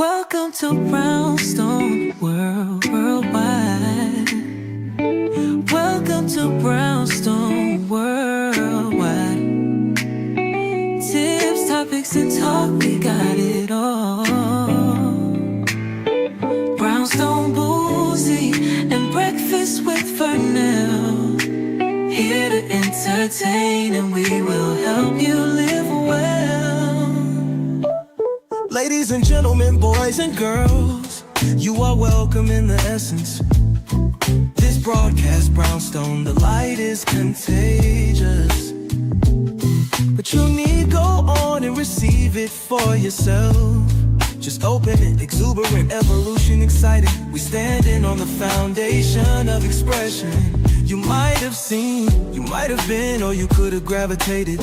Welcome to Brownstone Worldwide. Welcome to Brownstone Worldwide. Tips, topics, and talk, we got it all. Brownstone Boozy and Breakfast with Vernell. Here to entertain, and we will help you live well. Ladies and gentlemen, boys and girls, you are welcome in the essence. This broadcast, Brownstone, the light is contagious. But you need go on and receive it for yourself. Just open it, exuberant, evolution, excited. We standing on the foundation of expression. You might have seen, you might have been, or you could have gravitated.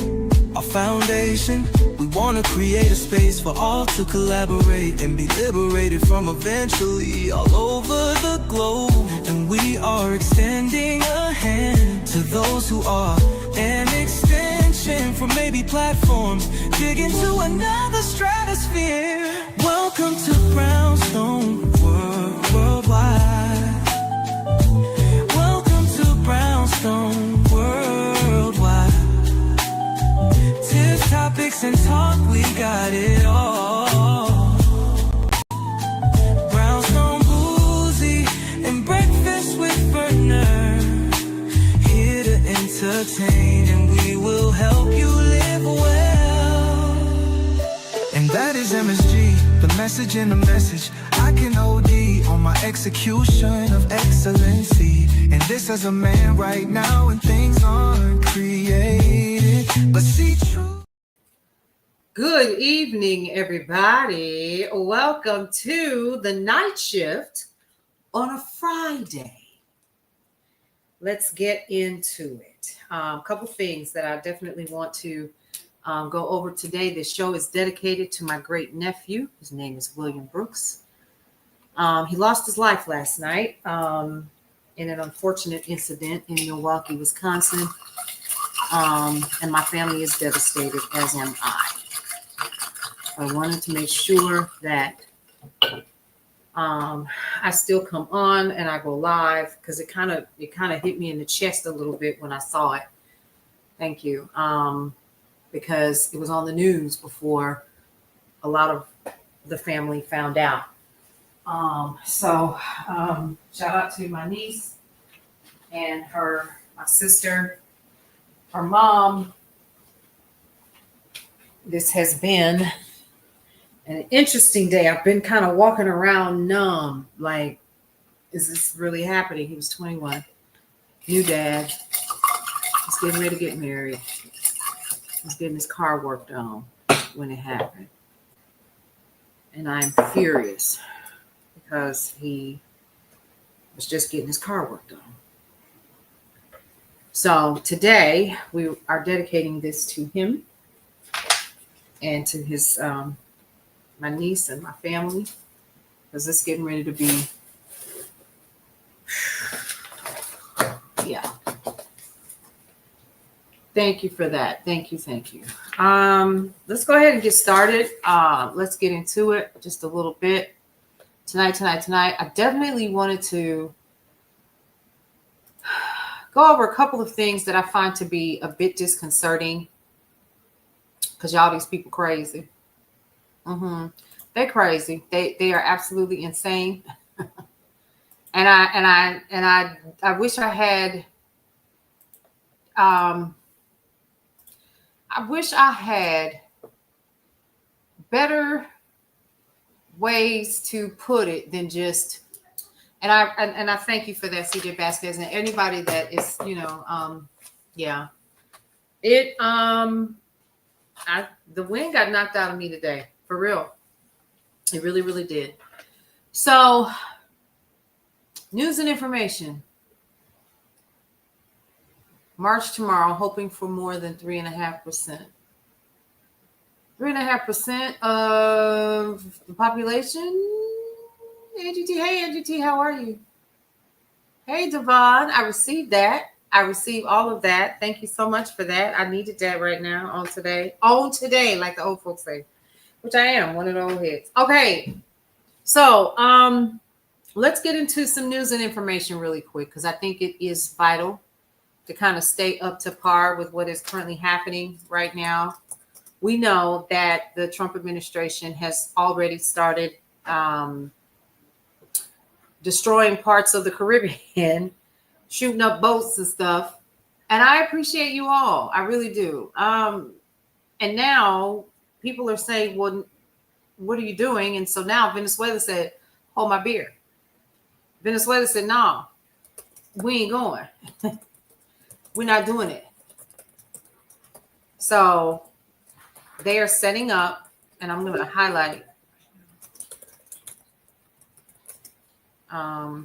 Our foundation, we want to create a space for all to collaborate and be liberated from eventually all over the globe. And we are extending a hand to those who are an extension from maybe platforms, dig into another stratosphere. Welcome to Brownstone Worldwide. Welcome to Brownstone Worldwide. Tips, topics, and talk, we got it all. Brownstone Boozy and Breakfast with Vernell. Here to entertain, and we will help you live well. And that is MSG, the message in the message. I can OD on my execution of excellency. And this as a man right now, and things aren't created, but see true. Good evening, everybody. Welcome to the night shift on a Friday. Let's get into it. A couple things that I definitely want to go over today. This show is dedicated to my great nephew. His name is William Brooks. He lost his life last night in an unfortunate incident in Milwaukee, Wisconsin. And my family is devastated, as am I. I wanted to make sure that I still come on and I go live because it kind of hit me in the chest a little bit when I saw it. Thank you. Because it was on the news before a lot of the family found out. Shout out to my niece and my sister, her mom. This has been an interesting day. I've been kind of walking around numb, like, is this really happening? He was 21, new dad. He's getting ready to get married. He's getting his car worked on when it happened. And I'm furious because he was just getting his car worked on. So today we are dedicating this to him and to his my niece and my family, because it's getting ready to be, yeah. Thank you for that. Thank you. Let's go ahead and get started. Let's get into it just a little bit. Tonight. I definitely wanted to go over a couple of things that I find to be a bit disconcerting, because y'all, these people crazy. They're crazy. They are absolutely insane. And I wish I had better ways to put it than just, and I thank you for that, CJ Vasquez, and anybody that is, yeah. The wind got knocked out of me today, for real. It really, really did. So, news and information. March tomorrow, hoping for more than 3.5%. 3.5% of the population. Angie T. Hey, Angie T, how are you? Hey, Devon, I received that. I received all of that. Thank you so much for that. I needed that right now on today. On today, like the old folks say, which I am, one of the old heads. Okay. So, let's get into some news and information really quick because I think it is vital to kind of stay up to par with what is currently happening right now. We know that the Trump administration has already started destroying parts of the Caribbean, shooting up boats and stuff. And I appreciate you all. I really do. And now people are saying, well, what are you doing? And so now Venezuela said, hold my beer. Venezuela said, no, we ain't going. We're not doing it. So they are setting up, and I'm going to highlight. I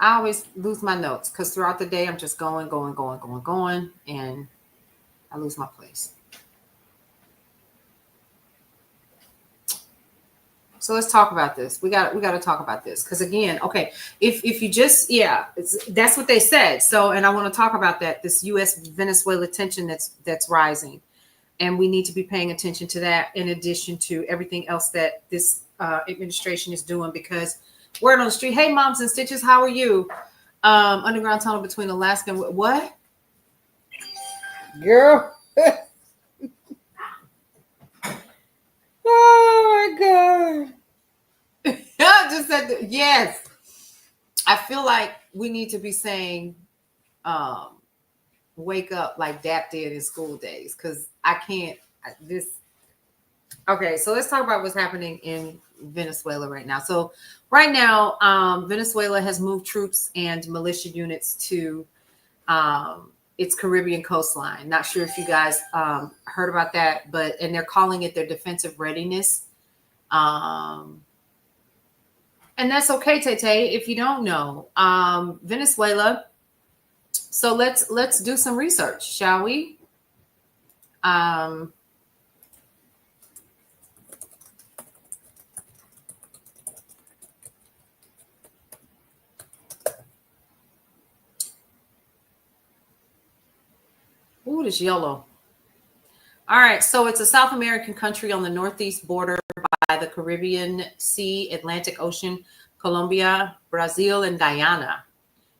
always lose my notes because throughout the day I'm just going, and I lose my place. So let's talk about this. We got to talk about this because again, okay, if you just that's what they said. So, and I want to talk about that, this U.S. Venezuela tension that's rising, and we need to be paying attention to that in addition to everything else that this administration is doing. Because word on the street, hey, moms and stitches, how are you? Underground tunnel between Alaska and what? Girl. Oh my God. I just said yes. I feel like we need to be saying wake up like Dap did in school days because I can't this. Okay, so let's talk about what's happening in Venezuela right now. So right now, Venezuela has moved troops and militia units to its Caribbean coastline. Not sure if you guys heard about that, and they're calling it their defensive readiness. And that's okay, Tay, if you don't know. Venezuela. So let's do some research, shall we? Ooh, this yellow. All right, so it's a South American country on the northeast border by the Caribbean Sea, Atlantic Ocean, Colombia, Brazil, and Guyana.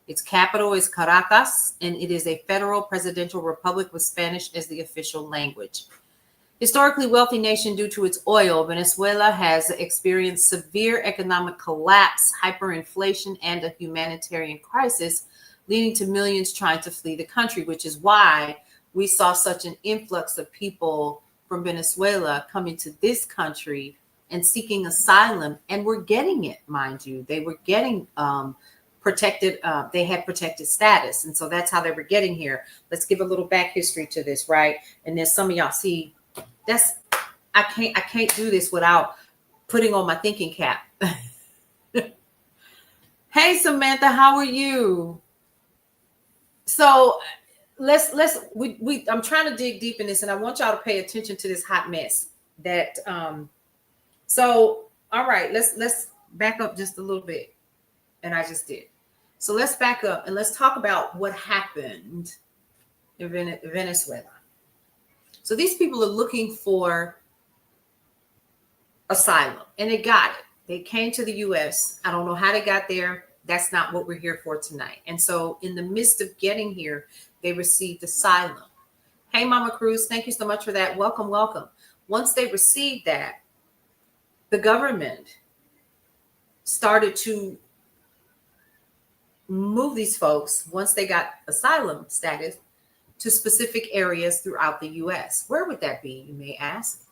Its capital is Caracas, and it is a federal presidential republic with Spanish as the official language. Historically wealthy nation due to its oil, Venezuela has experienced severe economic collapse, hyperinflation, and a humanitarian crisis, leading to millions trying to flee the country, which is why we saw such an influx of people from Venezuela coming to this country and seeking asylum, and were getting it, mind you. They were getting protected. They had protected status, and so that's how they were getting here. Let's give a little back history to this, right? And then some of y'all see that's I can't do this without putting on my thinking cap. Hey Samantha, how are you? So I'm trying to dig deep in this, and I want y'all to pay attention to this hot mess that so all right, let's back up just a little bit. And I just did. So let's back up and let's talk about what happened in Venezuela. So these people are looking for asylum, and they got it. They came to the U.S. I don't know how they got there. That's not what we're here for tonight. And so in the midst of getting here, they received asylum. Hey, Mama Cruz, thank you so much for that. Welcome, welcome. Once they received that, the government started to move these folks, once they got asylum status, to specific areas throughout the U.S. Where would that be, you may ask?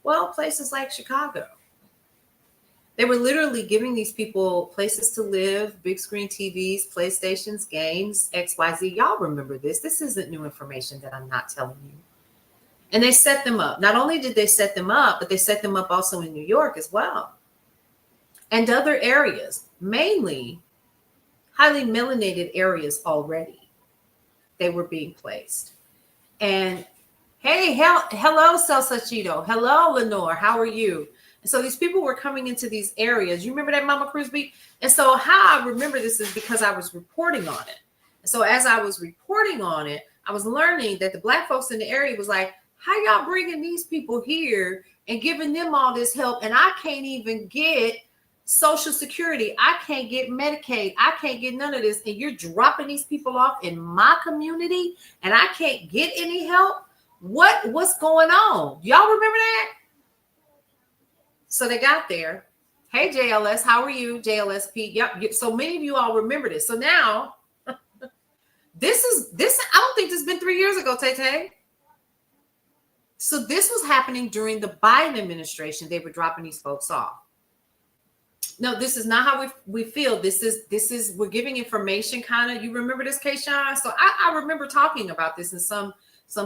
Well, places like Chicago. They were literally giving these people places to live, big screen TVs, PlayStations, games, XYZ. Y'all remember this. This isn't new information that I'm not telling you. And they set them up. Not only did they set them up, but they set them up also in New York as well. And other areas, mainly highly melanated areas already. They were being placed. And hey, hello, Celsachito. Hello, Lenore. How are you? And so these people were coming into these areas. You remember that, Mama Cruz Beat? And so how I remember this is because I was reporting on it. And so as I was reporting on it, I was learning that the Black folks in the area was like, How y'all bringing these people here and giving them all this help, and I can't even get Social Security, I can't get Medicaid, I can't get none of this, and you're dropping these people off in my community and I can't get any help? What's going on? Y'all remember that? So they got there. Hey JLS, how are you? JLSP. Yep. So many of you all remember this. So now this, I don't think this has been 3 years ago, Tay. So this was happening during the Biden administration. They were dropping these folks off. No, this is not how we feel. This is we're giving information, kind of. You remember this, Kayshawn? So I remember talking about this in some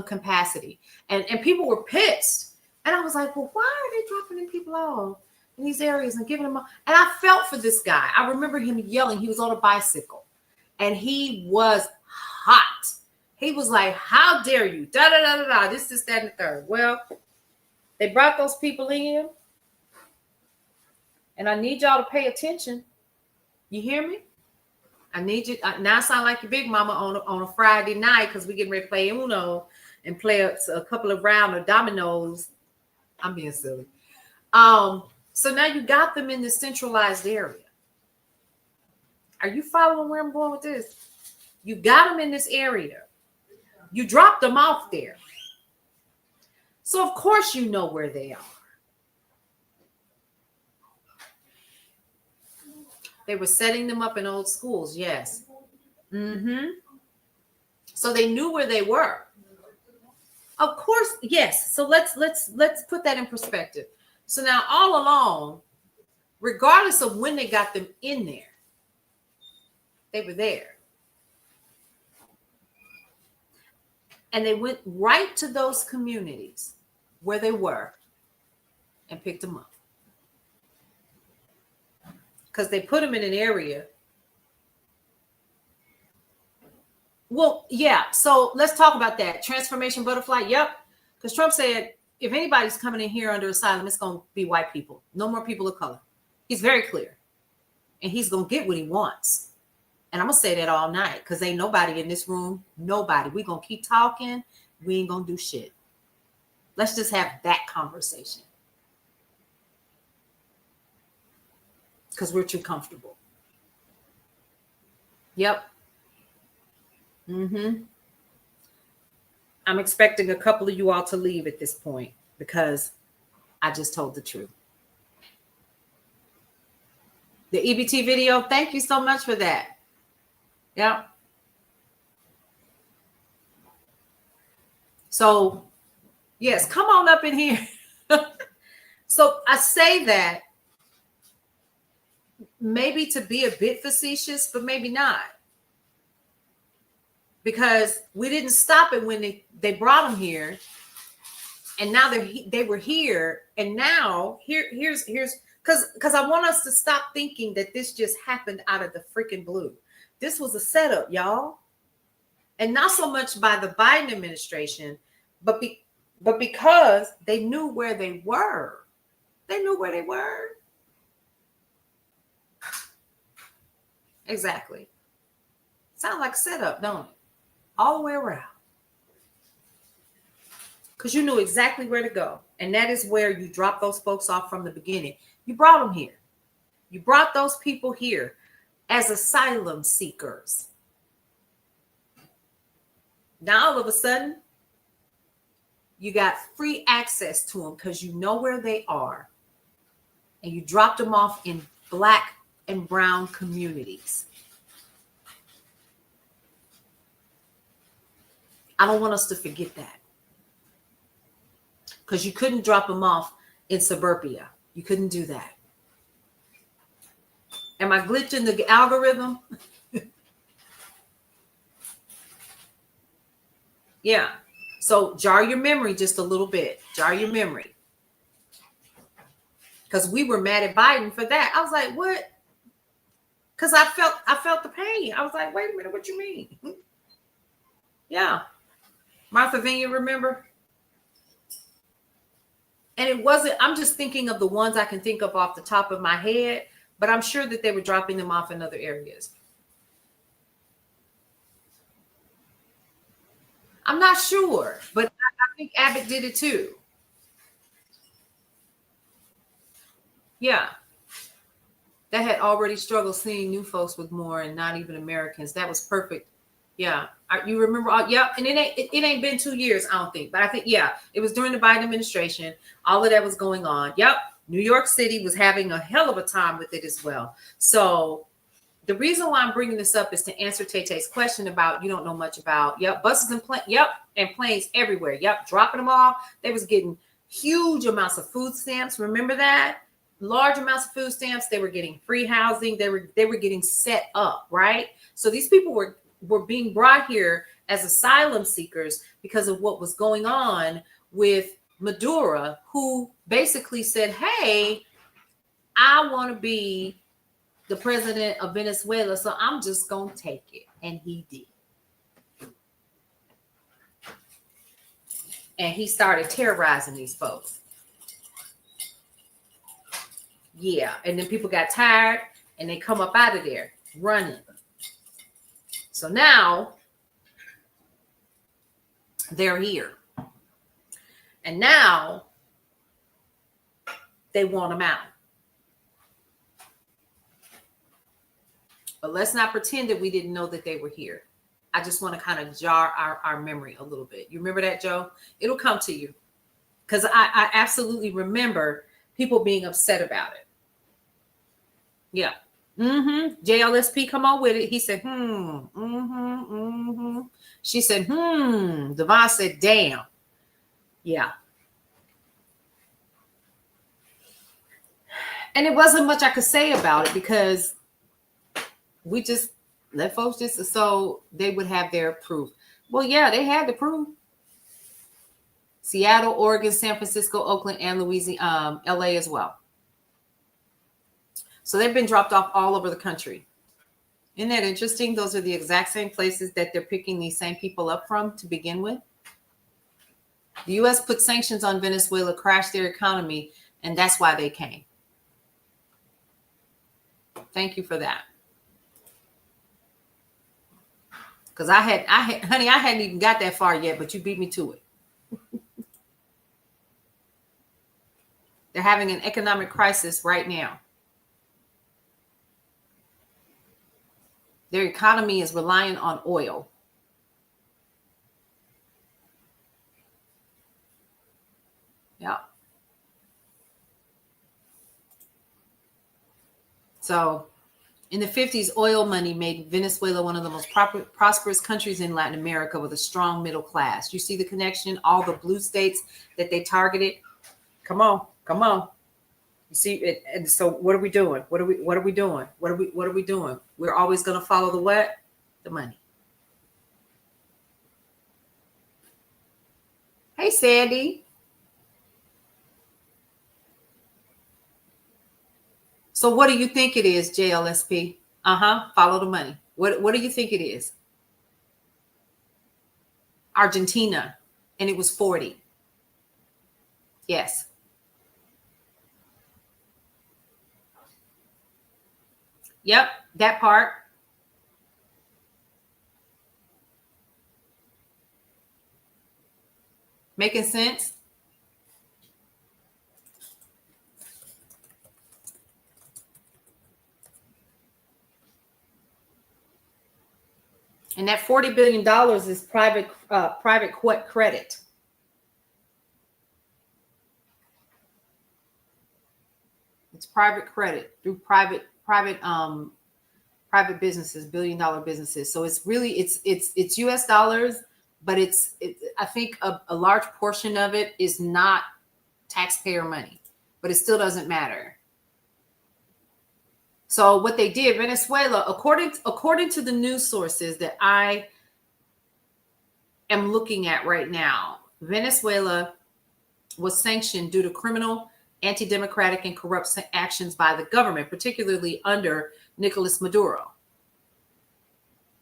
capacity, and people were pissed. And I was like, well, why are they dropping in people off in these areas and giving them all? And I felt for this guy. I remember him yelling. He was on a bicycle, and he was hot. He was like, how dare you? Da da da da da. This, that, and the third. Well, they brought those people in. And I need y'all to pay attention. You hear me? I need you. Now I sound like your big mama on a Friday night because we're getting ready to play Uno and play a couple of rounds of dominoes. I'm being silly. So now you got them in the centralized area. Are you following where I'm going with this? You got them in this area. You dropped them off there. So of course you know where they are. They were setting them up in old schools, yes. So they knew where they were. Of course, yes. So let's put that in perspective. So now all along, regardless of when they got them in there, they were there. And they went right to those communities where they were and picked them up. Because they put them in an area. Well, yeah. So let's talk about that. Transformation butterfly. Yep. Because Trump said, if anybody's coming in here under asylum, it's going to be white people. No more people of color. He's very clear. And he's going to get what he wants. And I'm going to say that all night because ain't nobody in this room. Nobody. We're going to keep talking. We ain't going to do shit. Let's just have that conversation. Because we're too comfortable. Yep. I'm expecting a couple of you all to leave at this point because I just told the truth. The EBT video, thank you so much for that. Yep. So, yes, come on up in here. So I say that maybe to be a bit facetious, but maybe not. Because we didn't stop it when they brought them here. And now they were here. And now here's because I want us to stop thinking that this just happened out of the freaking blue. This was a setup, y'all. And not so much by the Biden administration, but because they knew where they were. They knew where they were. Exactly. Sound like a setup, don't it? All the way around. Because you knew exactly where to go. And that is where you dropped those folks off from the beginning. You brought them here. You brought those people here as asylum seekers. Now, all of a sudden, you got free access to them because you know where they are. And you dropped them off in Black and brown communities. I don't want us to forget that. Because you couldn't drop them off in suburbia. You couldn't do that. Am I glitching the algorithm? Yeah. So jar your memory just a little bit. Jar your memory. Because we were mad at Biden for that. I was like, what? Because I felt the pain. I was like, wait a minute, what you mean? Yeah. Martha Vineyard, remember? And it wasn't, I'm just thinking of the ones I can think of off the top of my head, but I'm sure that they were dropping them off in other areas. I'm not sure, but think Abbott did it too. Yeah. That had already struggled seeing new folks with more and not even Americans. That was perfect. Yeah. You remember? Yeah. And it ain't been 2 years, I don't think. But I think, yeah, it was during the Biden administration. All of that was going on. Yep. New York City was having a hell of a time with it as well. So the reason why I'm bringing this up is to answer Tay-Tay's question about you don't know much about, yep, buses and planes, yep, and planes everywhere. Yep, dropping them off. They was getting huge amounts of food stamps. Remember that? Large amounts of food stamps. They were getting free housing. They were getting set up, right? So these people were being brought here as asylum seekers because of what was going on with Maduro, who basically said, hey, I want to be the president of Venezuela, so I'm just going to take it. And he did. And he started terrorizing these folks. Yeah. And then people got tired and they come up out of there running. So now they're here. And now they want them out. But let's not pretend that we didn't know that they were here. I just want to kind of jar our memory a little bit. You remember that, Joe? It'll come to you. Because I absolutely remember people being upset about it. Yeah. JLSP, come on with it. He said, She said, Devon said, damn. Yeah. And it wasn't much I could say about it because we just let folks just so they would have their proof. Well, yeah, they had the proof. Seattle, Oregon, San Francisco, Oakland, and Louisiana, LA as well. So they've been dropped off all over the country. Isn't that interesting? Those are the exact same places that they're picking these same people up from to begin with. The U.S. put sanctions on Venezuela, crashed their economy, and that's why they came. Thank you for that. Because I hadn't even got that far yet, but you beat me to it. They're having an economic crisis right now. Their economy is reliant on oil. Yeah. So in the 50s, oil money made Venezuela one of the most prosperous countries in Latin America with a strong middle class. You see the connection? All the blue states that they targeted. Come on. You see it, and so what are we doing? What are we doing? What are we doing? We're always going to follow the what? The money. Hey, Sandy. So what do you think it is, JLSP? Follow the money. What do you think it is? Argentina, and it was 40. Yes. Yep, that part. Making sense? And that $40 billion is private credit. It's private credit through private businesses, billion-dollar businesses. So it's really it's US dollars, but I think a large portion of it is not taxpayer money, but it still doesn't matter. So what they did, Venezuela, according to the news sources that I am looking at right now, Venezuela was sanctioned due to criminal, anti-democratic, and corrupt actions by the government, particularly under Nicolas Maduro.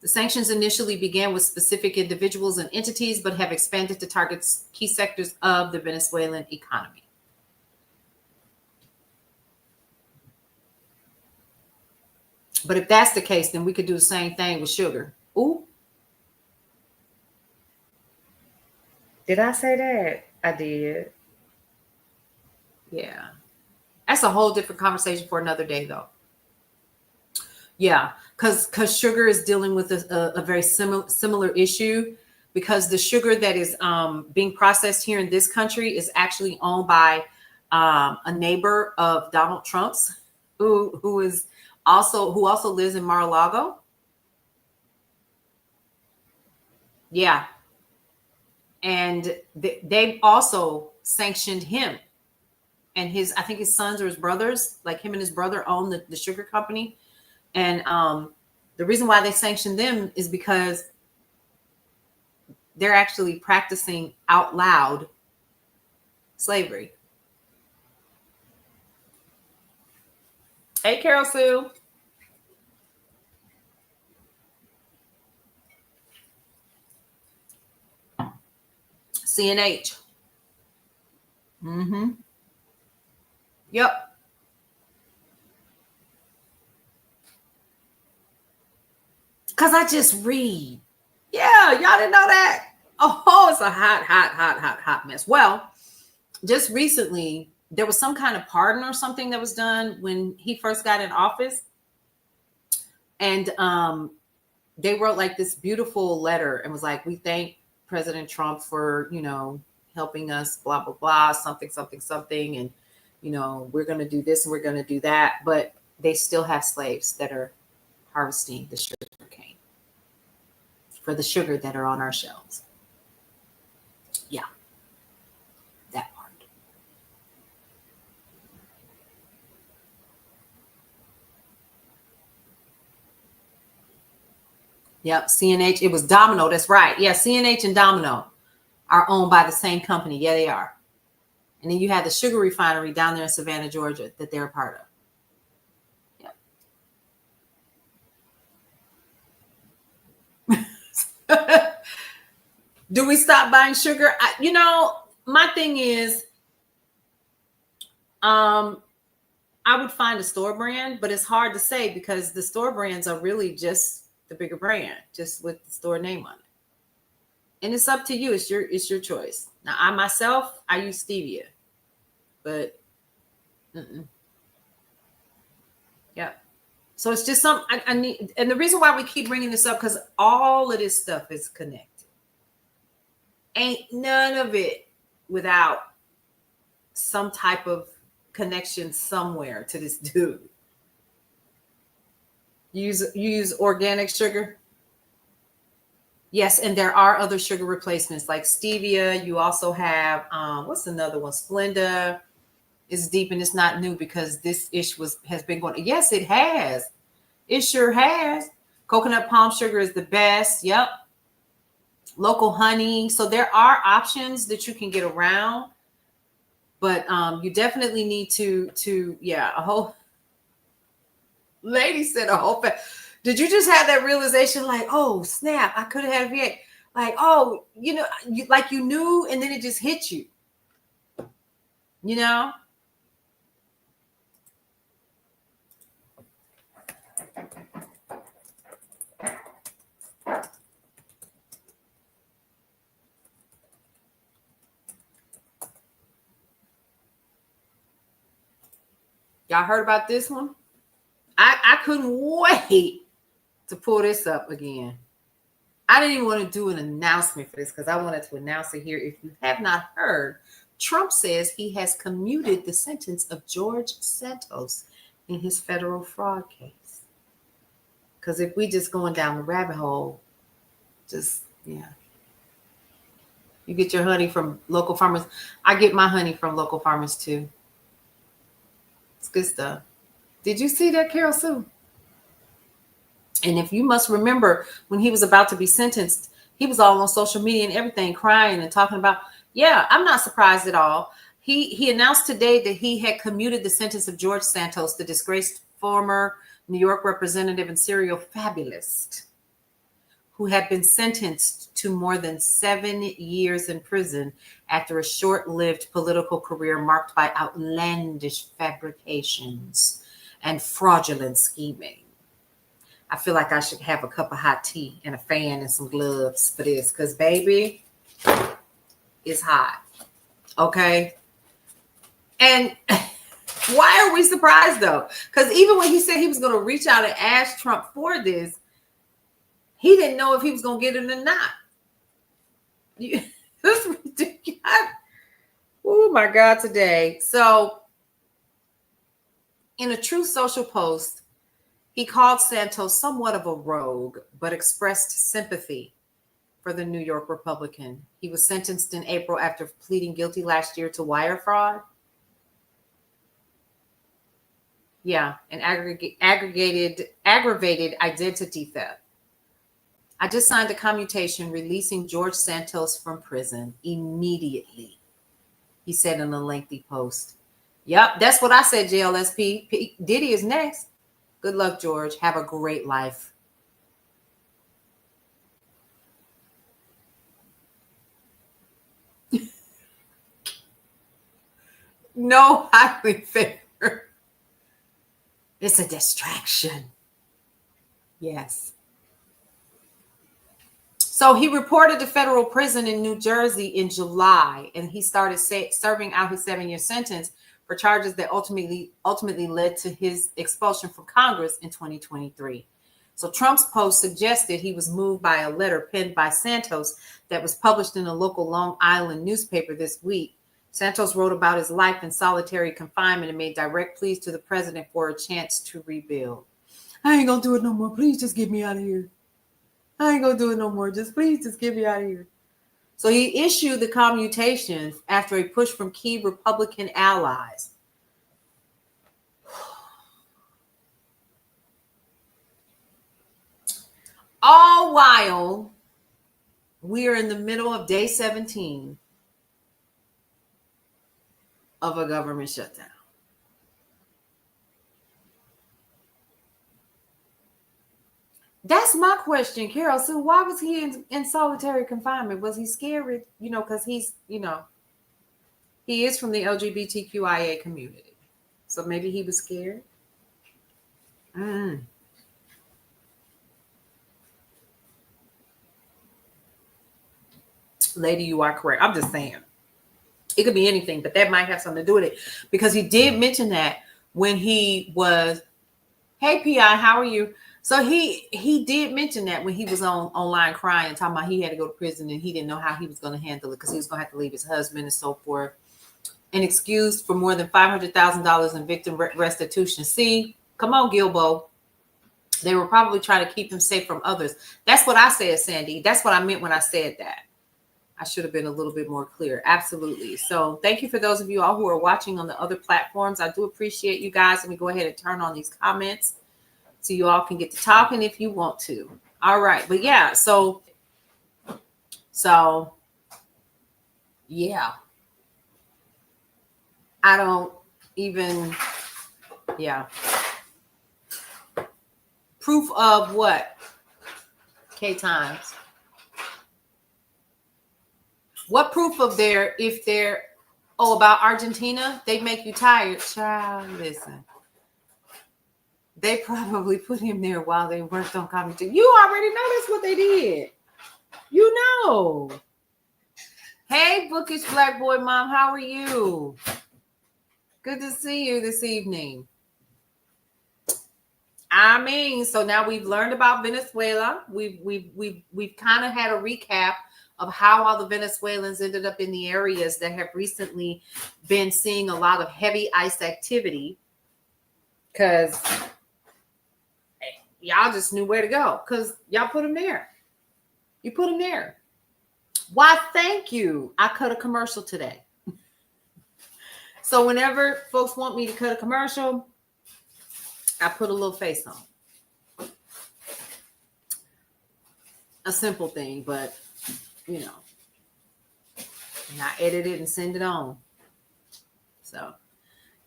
The sanctions initially began with specific individuals and entities, but have expanded to target key sectors of the Venezuelan economy. But if that's the case, then we could do the same thing with sugar. Ooh. Did I say that? I did. Yeah. That's a whole different conversation for another day, though. Yeah, because sugar is dealing with a very similar issue, because the sugar that is being processed here in this country is actually owned by a neighbor of Donald Trump's, who also lives in Mar-a-Lago. Yeah, and they also sanctioned him and I think his sons or his brothers, like him and his brother own the sugar company. And the reason why they sanctioned them is because they're actually practicing out loud slavery. Hey, Carol Sue. CNH. Mm-hmm. Yep. Because I just read. Yeah, y'all didn't know that? Oh, it's a hot mess. Well, just recently, there was some kind of pardon or something that was done when he first got in office. And they wrote like this beautiful letter and was like, we thank President Trump for, helping us, blah, blah, blah, something, something, something. And, we're going to do this and we're going to do that. But they still have slaves that are harvesting the sugar cane for the sugar that are on our shelves. Yeah, that part. Yep, CNH. It was Domino. That's right. Yeah, CNH and Domino are owned by the same company. Yeah, they are. And then you have the sugar refinery down there in Savannah, Georgia, that they're a part of. Do we stop buying sugar? My thing is, I would find a store brand, but it's hard to say because the store brands are really just the bigger brand, just with the store name on it. And it's up to you. It's your choice. Now, I use stevia, but yeah. So it's just I need, and the reason why we keep bringing this up, because all of this stuff is connected. Ain't none of it without some type of connection somewhere to this dude. You use organic sugar? Yes, and there are other sugar replacements like stevia. You also have what's another one? Splenda is deep, and it's not new because this issue has been going. Yes, it has. It sure has. Coconut palm sugar is the best. Yep. Local honey. So there are options that you can get around, but you definitely need to a whole lady said a whole did you just have that realization like, oh snap, I could have had a V8, like, oh, like you knew and then it just hit you, Y'all heard about this one? I couldn't wait to pull this up again. I didn't even want to do an announcement for this because I wanted to announce it here. If you have not heard, Trump says he has commuted the sentence of George Santos in his federal fraud case. Because if we just going down the rabbit hole, yeah. You get your honey from local farmers. I get my honey from local farmers too. It's good stuff. Did you see that, Carol Sue? And if you must remember, when he was about to be sentenced, he was all on social media and everything, crying and talking about, yeah, I'm not surprised at all. He announced today that he had commuted the sentence of George Santos, the disgraced former New York representative and serial fabulist, who had been sentenced to more than 7 years in prison after a short-lived political career marked by outlandish fabrications and fraudulent scheming. I feel like I should have a cup of hot tea and a fan and some gloves for this, because baby, is high. Okay. And why are we surprised though? Because even when he said he was going to reach out and ask Trump for this, he didn't know if he was going to get it or not. This is ridiculous. Oh my God, today. So in a true social post, he called Santos somewhat of a rogue, but expressed sympathy for the New York Republican. He was sentenced in April after pleading guilty last year to wire fraud. Yeah, and aggravated identity theft. I just signed a commutation releasing George Santos from prison immediately, he said in a lengthy post. Yep, that's what I said, JLSP. Diddy is next. Good luck, George. Have a great life. No highly favored. It's a distraction. Yes. So he reported to federal prison in New Jersey in July, and he started serving out his 7-year sentence for charges that ultimately led to his expulsion from Congress in 2023. So Trump's post suggested he was moved by a letter penned by Santos that was published in a local Long Island newspaper this week. Santos wrote about his life in solitary confinement and made direct pleas to the president for a chance to rebuild. I ain't gonna do it no more. Please just get me out of here. I ain't gonna do it no more. Please just get me out of here. So he issued the commutation after a push from key Republican allies. All while we are in the middle of day 17 of a government shutdown. That's my question, Carol. So why was he in solitary confinement? Was he scared? Because he's, he is from the LGBTQIA community. So maybe he was scared. Lady, you are correct. I'm just saying. It could be anything, but that might have something to do with it. Because he did mention that when he was, hey, P.I., how are you? So he did mention that when he was online crying, talking about he had to go to prison and he didn't know how he was going to handle it because he was going to have to leave his husband and so forth. And excused for more than $500,000 in victim restitution. See, come on, Gilbo. They were probably trying to keep him safe from others. That's what I said, Sandy. That's what I meant when I said that. I should have been a little bit more clear. Absolutely. So thank you for those of you all who are watching on the other platforms. I do appreciate you guys. Let me go ahead and turn on these comments so you all can get to talking if you want to. All right. But yeah, so yeah. I don't even, yeah. Proof of what? K-Times. What proof of about Argentina? They make you tired. Child, listen. They probably put him there while they worked on comedy. You already know that's what they did. You know. Hey, bookish black boy mom, how are you? Good to see you this evening. I mean, so now we've learned about Venezuela. We've kind of had a recap of how all the Venezuelans ended up in the areas that have recently been seeing a lot of heavy ICE activity because y'all just knew where to go because y'all put them there. You put them there. Why, thank you. I cut a commercial today. So whenever folks want me to cut a commercial, I put a little face on. A simple thing, but and I edit it and send it on. So,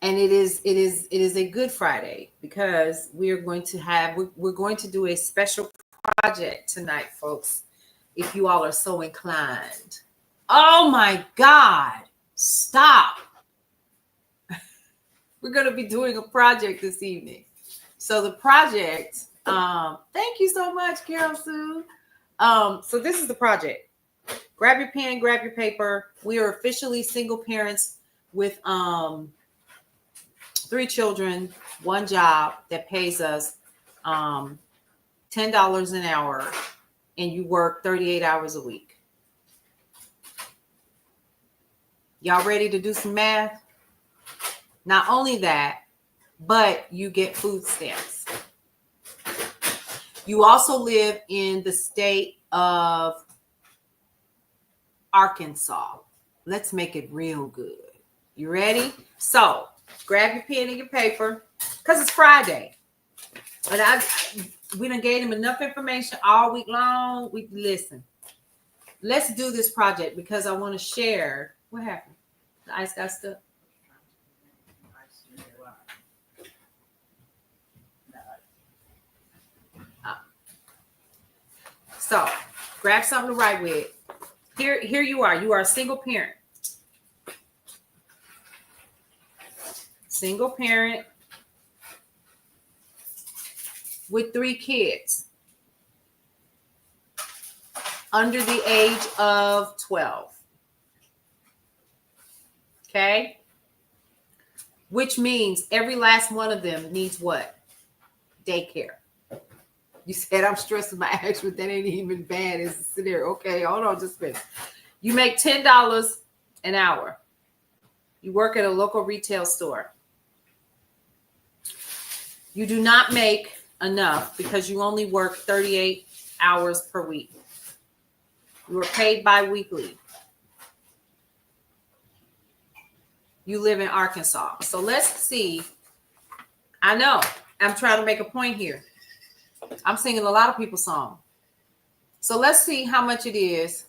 and it is a Good Friday because we're going to do a special project tonight, folks. If you all are so inclined. Oh my God, stop. We're going to be doing a project this evening. So the project, thank you so much, Carol Sue. So this is the project. Grab your pen, grab your paper. We are officially single parents with 3 children, 1 job that pays us $10 an hour, and you work 38 hours a week. Y'all ready to do some math? Not only that, but you get food stamps. You also live in the state of Arkansas. Let's make it real good. You ready? So grab your pen and your paper, because it's Friday. And we done gave him enough information all week long. Listen. Let's do this project because I want to share. What happened? The ice got stuck. So grab something to write with. Here you are. You are a single parent. Single parent with 3 kids under the age of 12. Okay? Which means every last one of them needs what? Daycare. You said I'm stressed with my ex, but that ain't even bad as a scenario. Okay, hold on just a minute. You make $10 an hour. You work at a local retail store. You do not make enough because you only work 38 hours per week. You are paid bi-weekly. You live in Arkansas. So let's see. I know I'm trying to make a point here. I'm singing a lot of people's songs. So let's see how much it is.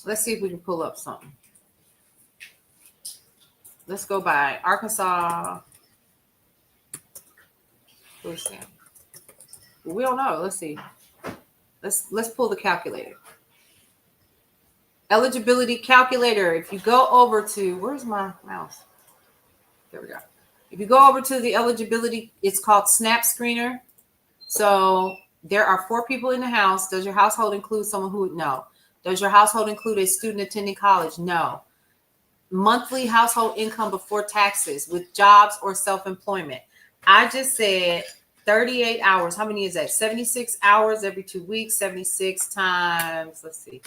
Let's see if we can pull up something. Let's go by Arkansas. Let's see. We don't know. Let's see. Let's pull the calculator. Eligibility calculator. If you go over to, where's my mouse? There we go. If you go over to the eligibility, it's called Snap Screener. So there are 4 people in the house. Does your household include someone who would know? Does your household include a student attending college? No. Monthly household income before taxes with jobs or self-employment. I just said 38 hours. How many is that? 76 hours every 2 weeks. 76 times, let's see.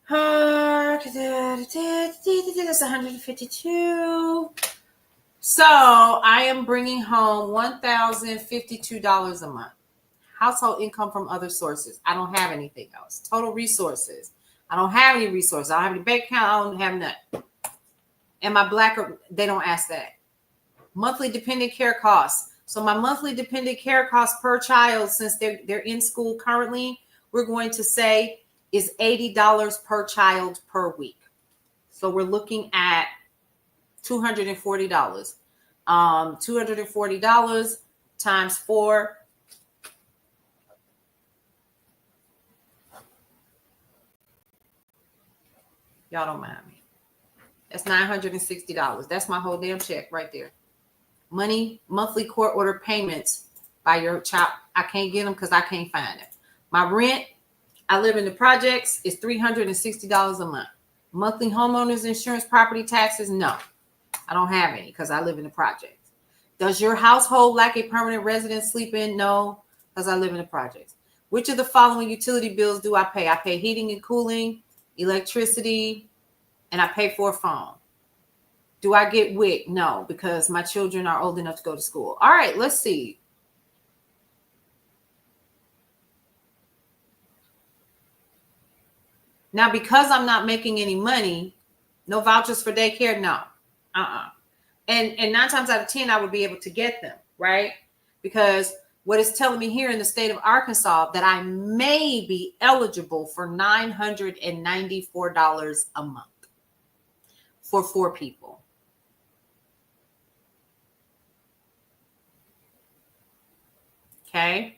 That's 152. So I am bringing home $1,052 a month. Household income from other sources. I don't have anything else. Total resources. I don't have any resources. I don't have any bank account. I don't have nothing. Am I black or they don't ask that? Monthly dependent care costs. So my monthly dependent care costs per child, since they're in school currently, we're going to say is $80 per child per week. So we're looking at $240. $240 times 4. Y'all don't mind me. That's $960. That's my whole damn check right there. Monthly court order payments by your child. I can't get them because I can't find them. My rent, I live in the projects, is $360 a month. Monthly homeowners insurance, property taxes, no. I don't have any because I live in the projects. Does your household lack a permanent residence sleep in? No, because I live in the projects. Which of the following utility bills do I pay? I pay heating and cooling, electricity, and I pay for a phone. Do I get WIC? No, because my children are old enough to go to school. All right, let's see. Now, because I'm not making any money, no vouchers for daycare, no. And 9 times out of 10, I would be able to get them, right? Because what it's telling me here in the state of Arkansas that I may be eligible for $994 a month for 4 people. Okay.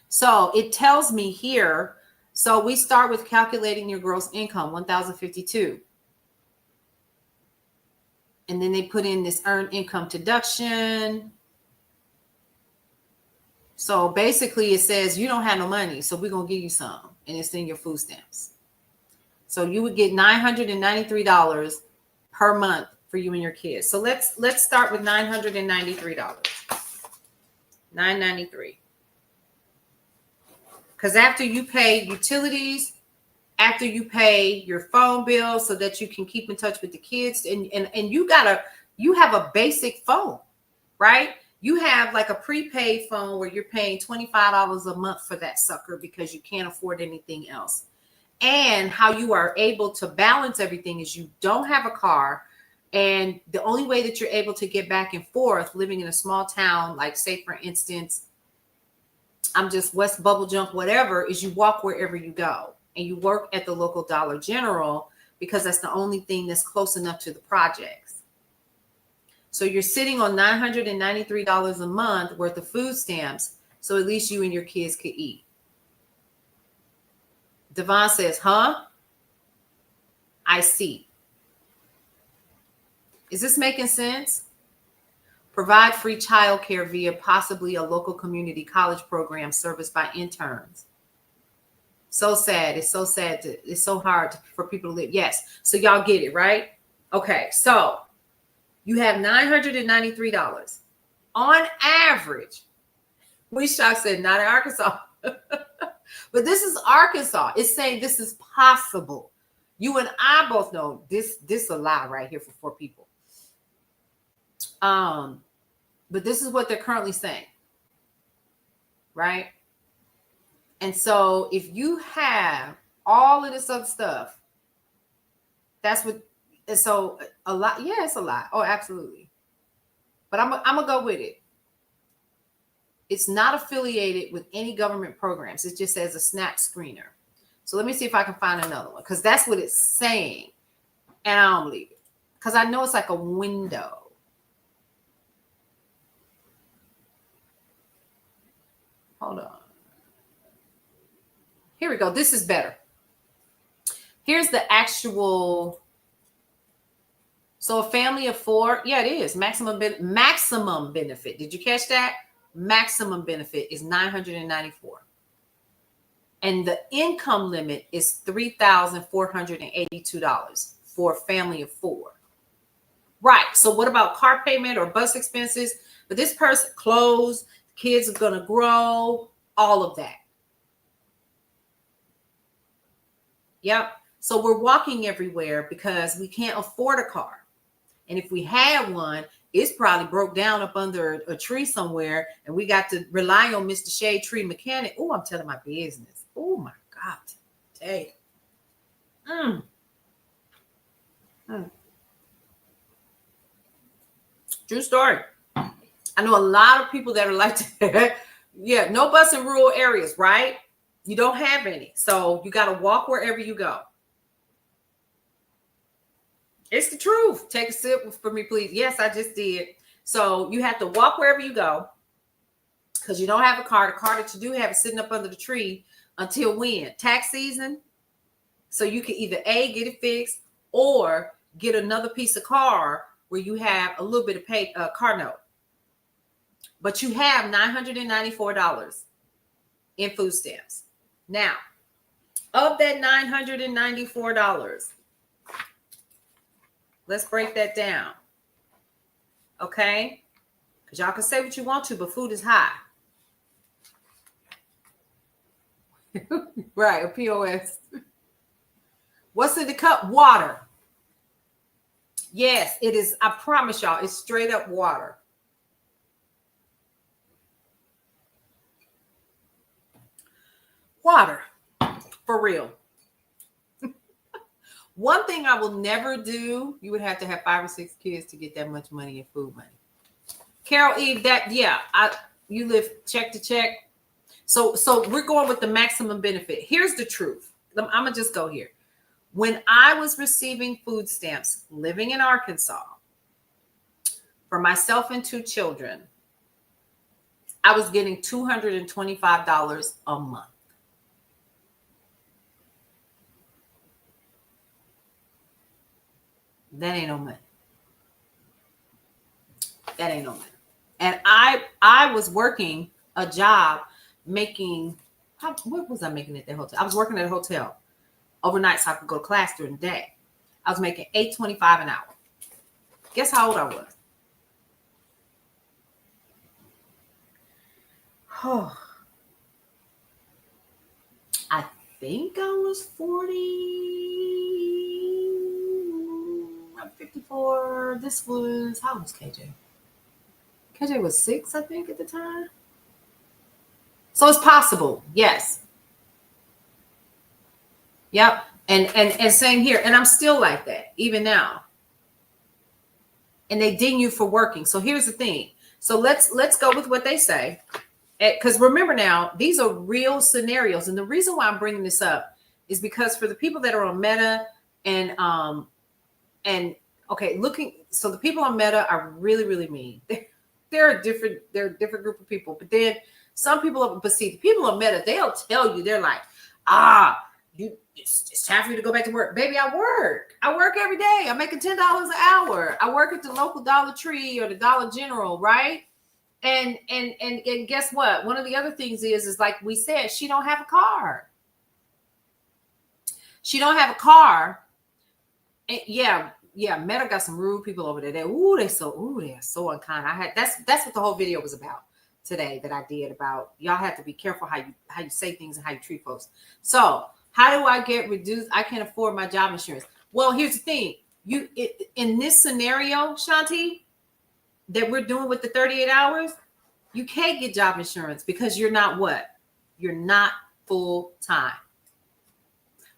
So it tells me here, So we start with calculating your gross income, 1,052. And then they put in this earned income deduction. So basically it says you don't have no money, so we're going to give you some, and it's in your food stamps. So you would get $993 per month for you and your kids. So let's start with $993. $993. Because after you pay utilities, after you pay your phone bill so that you can keep in touch with the kids, and you have a basic phone, right? You have like a prepaid phone where you're paying $25 a month for that sucker because you can't afford anything else. And how you are able to balance everything is you don't have a car. And the only way that you're able to get back and forth living in a small town, like say, for instance, I'm just West Bubble Jump, whatever, is you walk wherever you go and you work at the local Dollar General because that's the only thing that's close enough to the projects. So you're sitting on $993 a month worth of food stamps. So at least you and your kids could eat. Devon says, huh? I see. Is this making sense? Provide free childcare via possibly a local community college program serviced by interns. So sad. It's so sad. It's so hard for people to live. Yes. So y'all get it, right? Okay. So you have $993 on average. Weishak said, not in Arkansas. But this is Arkansas. It's saying this is possible. You and I both know this a lie right here for 4 people. But this is what they're currently saying, right? And so if you have all of this other stuff, that's what. So a lot, yeah, it's a lot. Oh, absolutely. But I'm gonna go with it. It's not affiliated with any government programs. It just says a SNAP screener. So let me see if I can find another one, because that's what it's saying, and I don't believe it because I know it's like a window. Hold on. Here we go. This is better. Here's the actual. So a family of 4, yeah, it is maximum benefit. Did you catch that? Maximum benefit is $994, and the income limit is $3,482 for a family of 4. Right. So what about car payment or bus expenses? But this person, clothes, kids are gonna grow, all of that. Yep. So we're walking everywhere because we can't afford a car. And if we had one, it's probably broke down up under a tree somewhere, and we got to rely on Mr. Shade Tree Mechanic. Oh, I'm telling my business. Oh my God. Hey. True story. I know a lot of people that are like that. Yeah, no bus in rural areas, right? You don't have any. So you got to walk wherever you go. It's the truth. Take a sip for me, please. Yes, I just did. So you have to walk wherever you go because you don't have a car. The car that you do have is sitting up under the tree until when? Tax season. So you can either A, get it fixed, or get another piece of car where you have a little bit of car note. But you have $994 in food stamps. Now, of that $994, let's break that down. Okay? Because y'all can say what you want to, but food is high. Right, a POS. What's in the cup? Water. Yes, it is. I promise y'all, it's straight up water. Water. For real. One thing I will never do, you would have to have 5 or 6 kids to get that much money in food money. Carol Eve, you live check to check. So we're going with the maximum benefit. Here's the truth. I'm gonna just go here. When I was receiving food stamps living in Arkansas for myself and 2 children, I was getting $225 a month. That ain't no money. That ain't no money. And I was working a job making, what was I making at that hotel? I was working at a hotel overnight so I could go to class during the day. I was making $8.25 an hour. Guess how old I was? Oh, I think I was 40. I'm 54. This was, how old was KJ? KJ was 6, I think, at the time. So it's possible. Yes. Yep. And same here. And I'm still like that, even now. And they ding you for working. So here's the thing. So let's go with what they say. Because remember now, these are real scenarios. And the reason why I'm bringing this up is because for the people that are on Meta and okay, so the people on Meta are really, really mean. They're a different group of people. But then some people, but see, the people on Meta, they'll tell you, they're like, it's time for you to go back to work. Baby, I work every day. I'm making $10 an hour. I work at the local Dollar Tree or the Dollar General, right? And guess what? One of the other things is like we said, she don't have a car. She don't have a car. And yeah, Meta got some rude people over there. They are so unkind. That's what the whole video was about today that I did about y'all have to be careful how you say things and how you treat folks. So how do I get reduced? I can't afford my job insurance. Well, here's the thing. In this scenario, Shanti, that we're doing with the 38 hours, you can't get job insurance because you're not what? You're not full time.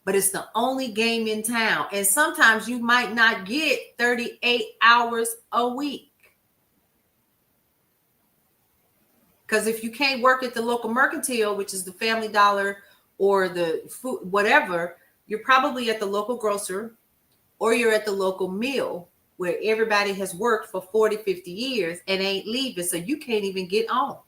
But it's the only game in town. And sometimes you might not get 38 hours a week. Because if you can't work at the local mercantile, which is the Family Dollar or the food, whatever, you're probably at the local grocer or you're at the local mill where everybody has worked for 40, 50 years and ain't leaving. So you can't even get on.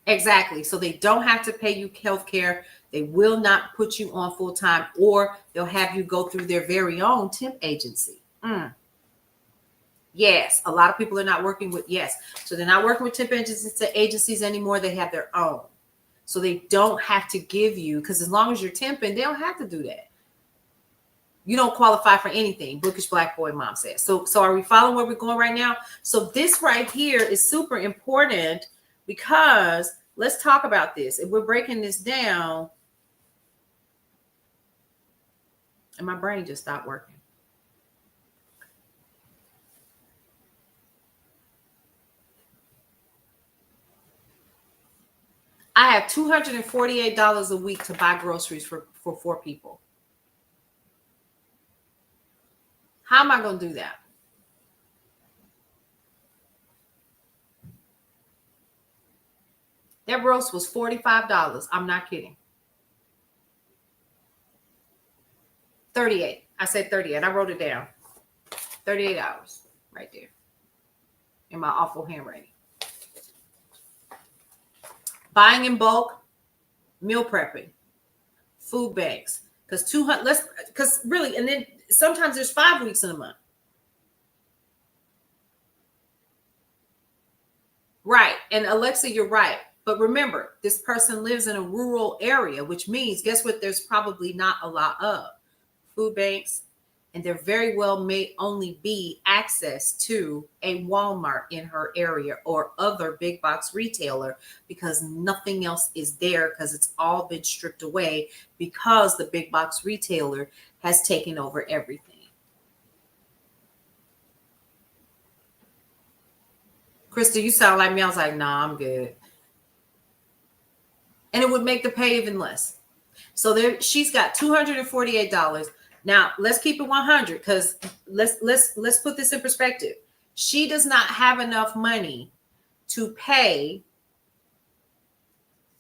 Exactly. So they don't have to pay you health care. They will not put you on full time, or they'll have you go through their very own temp agency. Yes. A lot of people are not working with, So they're not working with temp agencies anymore. They have their own. So they don't have to give you, because as long as you're temping, they don't have to do that. You don't qualify for anything, bookish black boy mom says. So are we following where we're going right now? So this right here is super important because let's talk about this. If we're breaking this down, and my brain just stopped working. I have $248 a week to buy groceries for 4 people. How am I going to do that? That roast was $45. I'm not kidding. 38. I said 38. I wrote it down. 38 hours right there in my awful handwriting. Buying in bulk, meal prepping, food banks. Because really, and then sometimes there's 5 weeks in a month. Right. And Alexa, you're right. But remember, this person lives in a rural area, which means, guess what? There's probably not a lot of food banks, and there very well may only be access to a Walmart in her area or other big box retailer because nothing else is there because it's all been stripped away because the big box retailer has taken over everything. Krista, you sound like me. I was like, nah, I'm good. And it would make the pay even less. So there, she's got $248. Now let's keep it 100 because let's put this in perspective. She does not have enough money to pay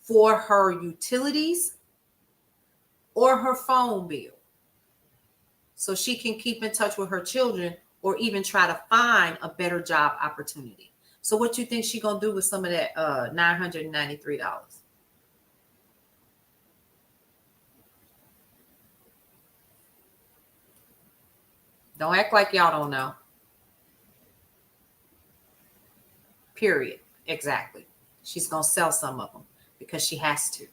for her utilities or her phone bill, so she can keep in touch with her children or even try to find a better job opportunity. So what you think she gonna do with some of that $993? Don't act like y'all don't know. Period. Exactly. She's going to sell some of them because she has to.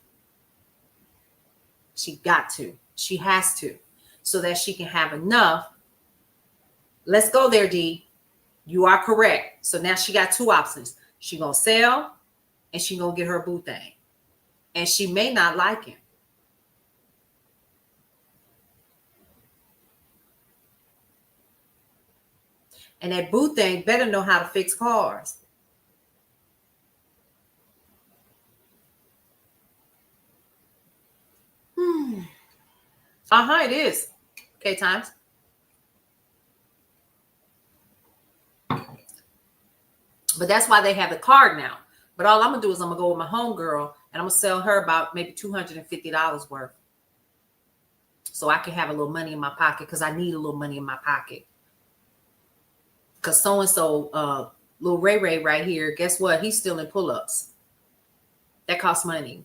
She got to. She has to. So that she can have enough. Let's go there, D. You are correct. So now she got two options. She going to sell and she going to get her boo thing. And she may not like him. And that boo thing better know how to fix cars. It is. Okay, times. But that's why they have the card now. But all I'm going to do is I'm going to go with my homegirl and I'm going to sell her about maybe $250 worth. So I can have a little money in my pocket because I need a little money in my pocket. Because so-and-so, little Ray Ray right here, guess what? He's still in pull-ups. That costs money.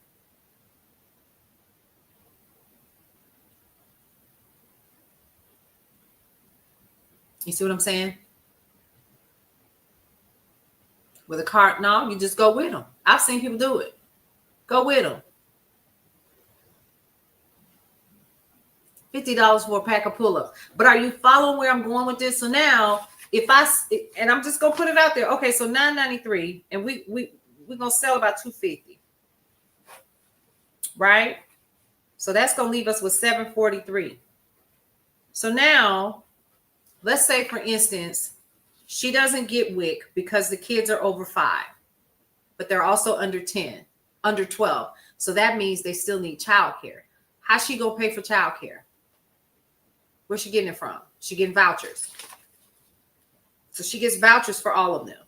You see what I'm saying? With a card, no, you just go with them. I've seen people do it. Go with them. $50 for a pack of pull-ups. But are you following where I'm going with this? So now, and I'm just gonna put it out there. Okay, so $9.93, and we're gonna sell about $2.50, right? So that's gonna leave us with $7.43. So now, let's say for instance, she doesn't get WIC because the kids are over 5, but they're also under 10, under 12. So that means they still need childcare. How's she gonna pay for childcare? Where's she getting it from? She getting vouchers. So she gets vouchers for all of them.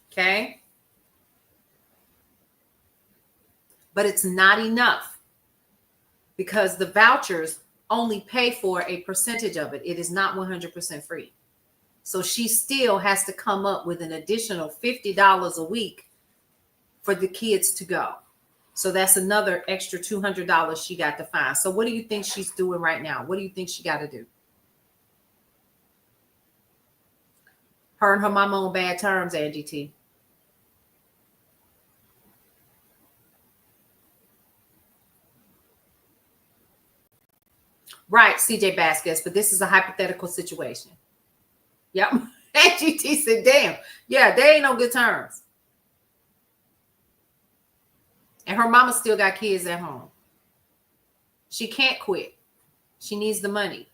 Okay. But it's not enough because the vouchers only pay for a percentage of it. It is not 100% free. So she still has to come up with an additional $50 a week for the kids to go. So that's another extra $200 she got to find. So what do you think she's doing right now? What do you think she got to do? Her and her mama on bad terms, Angie T. Right, CJ Baskets, but this is a hypothetical situation. Yep. Angie T said, damn. Yeah, they ain't no good terms. And her mama still got kids at home. She can't quit. She needs the money.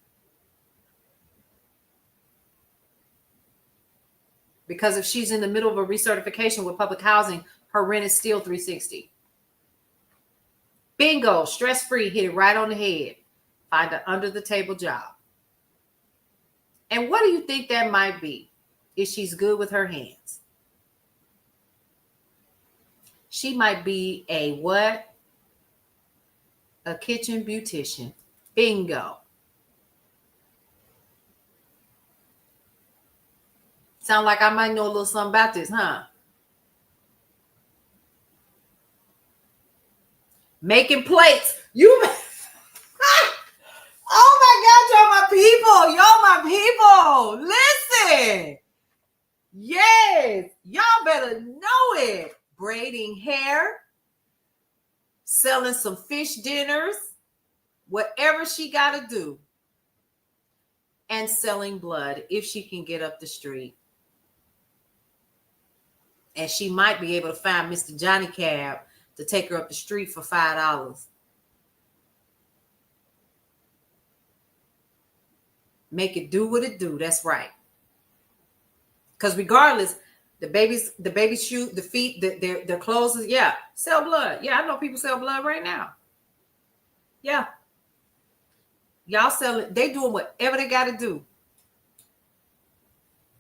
Because if she's in the middle of a recertification with public housing, her rent is still $360. Bingo, stress-free, hit it right on the head. Find an under-the-table job. And what do you think that might be if she's good with her hands? She might be a what? A kitchen beautician. Bingo. Sound like I might know a little something about this, huh? Making plates. Oh my God, y'all my people. Y'all my people. Listen. Yes. Y'all better know it. Braiding hair. Selling some fish dinners. Whatever she got to do. And selling blood if she can get up the street. And she might be able to find Mr. Johnny Cab to take her up the street for $5. Make it do what it do. That's right. Because regardless, the baby's shoe, the feet, their clothes, yeah, sell blood. Yeah, I know people sell blood right now. Yeah. Y'all sell it. They doing whatever they got to do.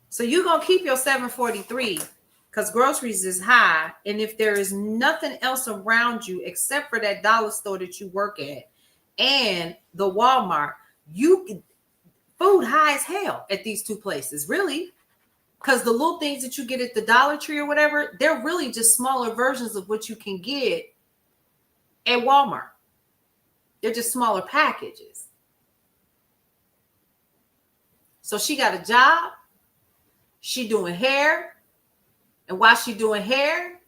So you're going to keep your $7.43 because groceries is high. And if there is nothing else around you except for that dollar store that you work at and the Walmart, food high as hell at these two places, really. Because the little things that you get at the Dollar Tree or whatever, they're really just smaller versions of what you can get at Walmart. They're just smaller packages. So she got a job. She doing hair. And while she doing hair,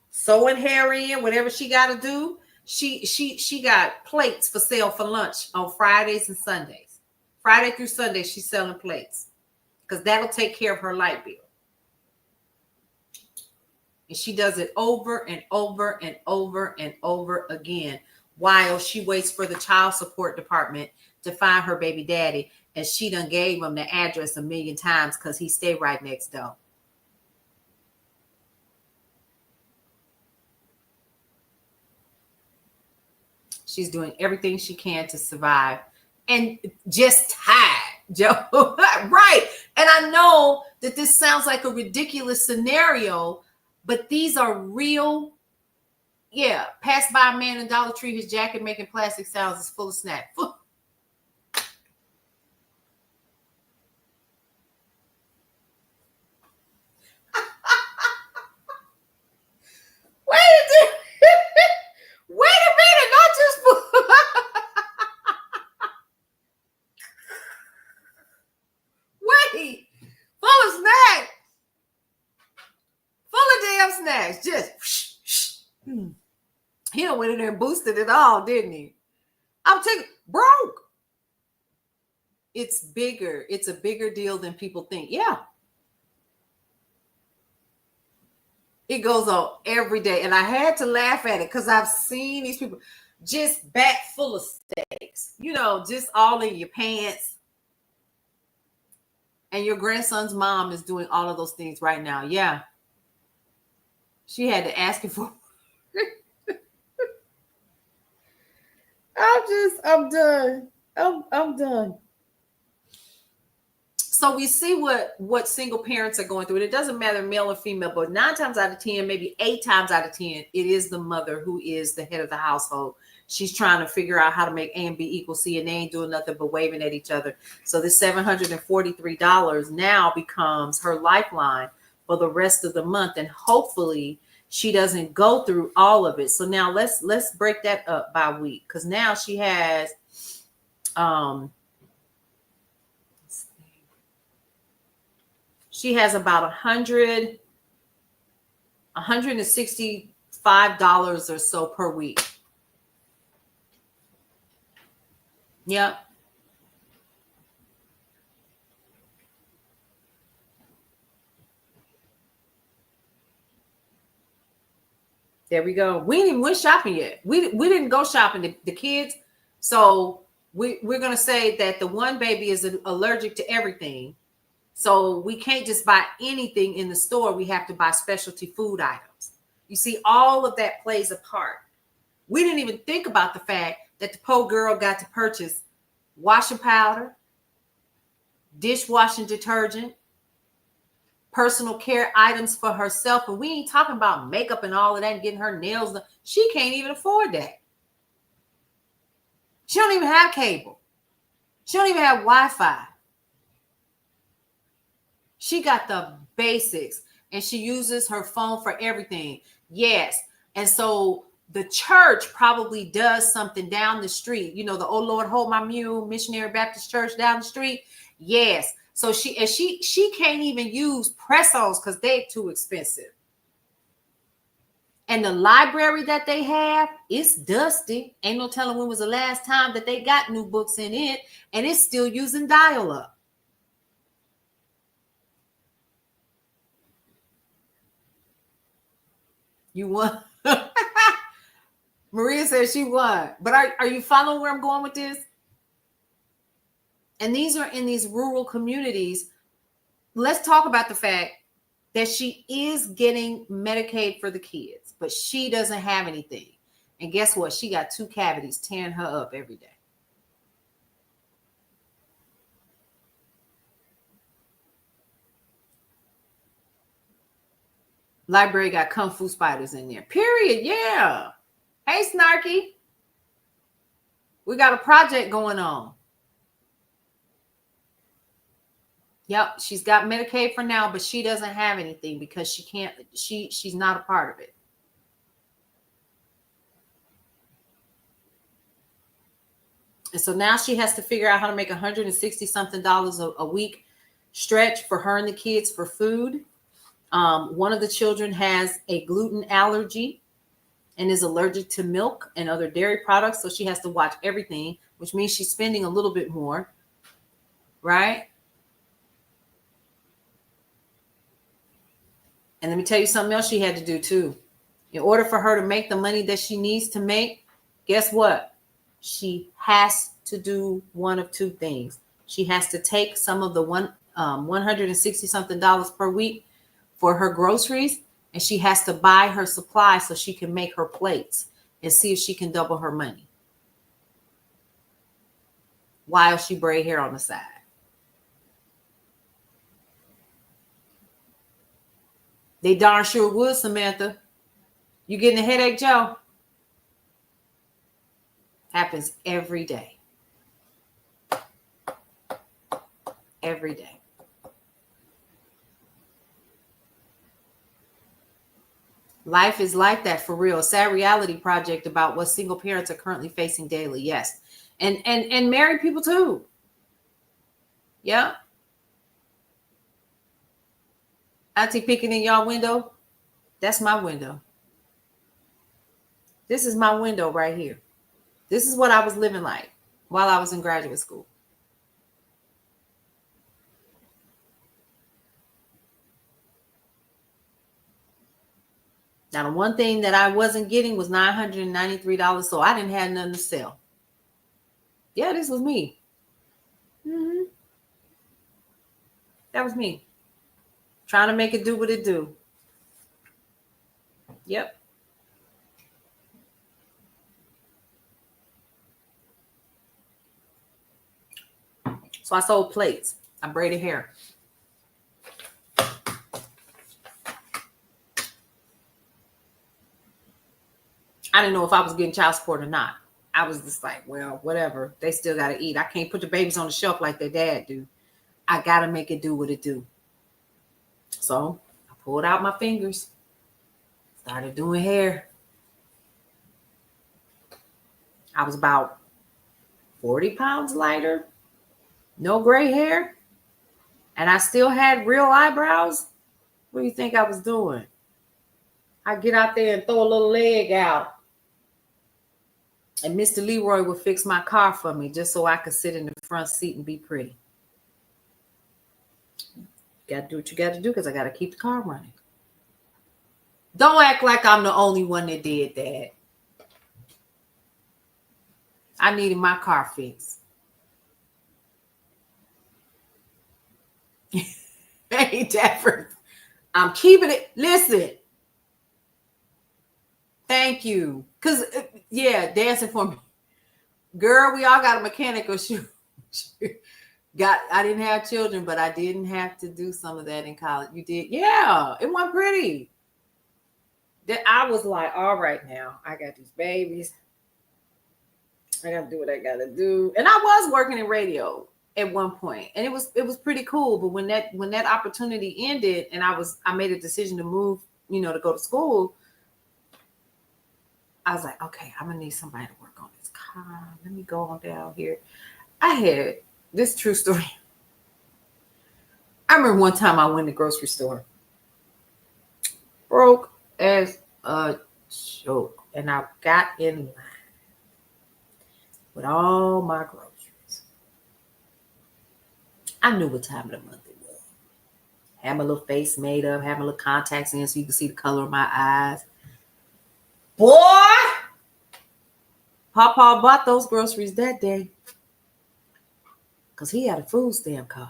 sewing hair in, whatever she got to do, she got plates for sale for lunch on Fridays and Sundays. Friday through Sunday, she's selling plates because that'll take care of her light bill. And she does it over and over and over and over again while she waits for the child support department to find her baby daddy. And she done gave him the address a million times because he stayed right next door. She's doing everything she can to survive and just tired, Joe. Right. And I know that this sounds like a ridiculous scenario, but these are real. Yeah. Passed by a man in Dollar Tree, his jacket making plastic sounds is full of snap. Wait a minute, not just wait, full of snacks, full of damn snacks. Just he done went in there and boosted it all, didn't he? I'm taking broke. It's bigger. It's a bigger deal than people think. Yeah. It goes on every day. And I had to laugh at it because I've seen these people just back full of steaks, you know, just all in your pants. And your grandson's mom is doing all of those things right now. Yeah. She had to ask him for I'm done. I'm done. So we see what single parents are going through. And it doesn't matter male or female, but 9 times out of 10, maybe 8 times out of 10, it is the mother who is the head of the household. She's trying to figure out how to make A and B equal C, and they ain't doing nothing but waving at each other. So this $743 now becomes her lifeline for the rest of the month. And hopefully she doesn't go through all of it. So now let's break that up by week. Because now she has she has about $165 or so per week. Yep. There we go. We didn't even went shopping yet. We didn't go shopping. The kids. So we're going to say that the one baby is allergic to everything. So we can't just buy anything in the store. We have to buy specialty food items. You see, all of that plays a part. We didn't even think about the fact that the poor girl got to purchase washing powder, dishwashing detergent, personal care items for herself. And we ain't talking about makeup and all of that and getting her nails done. She can't even afford that. She don't even have cable. She don't even have Wi-Fi. She got the basics and she uses her phone for everything. Yes. And so the church probably does something down the street. You know, the Oh Lord, Hold My Mule Missionary Baptist Church down the street. Yes. So she can't even use press-ons because they're too expensive. And the library that they have, it's dusty. Ain't no telling when was the last time that they got new books in it. And it's still using dial-up. You won. Maria says she won. But are you following where I'm going with this? And these are in these rural communities. Let's talk about the fact that she is getting Medicaid for the kids, but she doesn't have anything. And guess what? She got 2 cavities tearing her up every day. Library got kung fu spiders in there. Period. Yeah. Hey, Snarky. We got a project going on. Yep, she's got Medicaid for now, but she doesn't have anything because she can't. She's not a part of it. And so now she has to figure out how to make $160 something a week stretch for her and the kids for food. One of the children has a gluten allergy and is allergic to milk and other dairy products. So she has to watch everything, which means she's spending a little bit more, right? And let me tell you something else she had to do too. In order for her to make the money that she needs to make, guess what? She has to do one of two things. She has to take some of the $160 something per week for her groceries, and she has to buy her supplies so she can make her plates and see if she can double her money while she braid hair on the side. They darn sure would, Samantha. You getting a headache, Joe? Happens every day. Every day. Life is like that, for real. A sad reality project about what single parents are currently facing daily. Yes. And married people too. Yeah. Auntie peeking in y'all window. That's my window. This is my window right here. This is what I was living like while I was in graduate school. Now, the one thing that I wasn't getting was $993, so I didn't have nothing to sell. Yeah, this was me. Mm-hmm. That was me. Trying to make it do what it do. Yep. So I sold plates. I braided hair. I didn't know if I was getting child support or not. I was just like, well, whatever. They still got to eat. I can't put the babies on the shelf like their dad do. I got to make it do what it do. So I pulled out my fingers, started doing hair. I was about 40 pounds lighter, no gray hair, and I still had real eyebrows. What do you think I was doing? I get out there and throw a little leg out, and Mr. Leroy would fix my car for me just so I could sit in the front seat and be pretty. You got to do what you got to do because I got to keep the car running. Don't act like I'm the only one that did that. I needed my car fixed. Hey, Dafford, I'm keeping it. Listen. Thank you. Because, yeah, dancing for me. Girl, we all got a mechanical shoe. I didn't have children, but I didn't have to do some of that in college. You did? Yeah, it wasn't pretty. I was like, all right now, I got these babies. I got to do what I got to do. And I was working in radio at one point, and it was pretty cool. But when that opportunity ended, and I made a decision to move, to go to school, I was like, okay, I'm gonna need somebody to work on this car. Let me go on down here. I had this true story. I remember one time I went to the grocery store, broke as a joke, and I got in line with all my groceries. I knew what time of the month it was. Had my little face made up, had my little contacts in so you can see the color of my eyes. Boy, Papa bought those groceries that day because he had a food stamp card.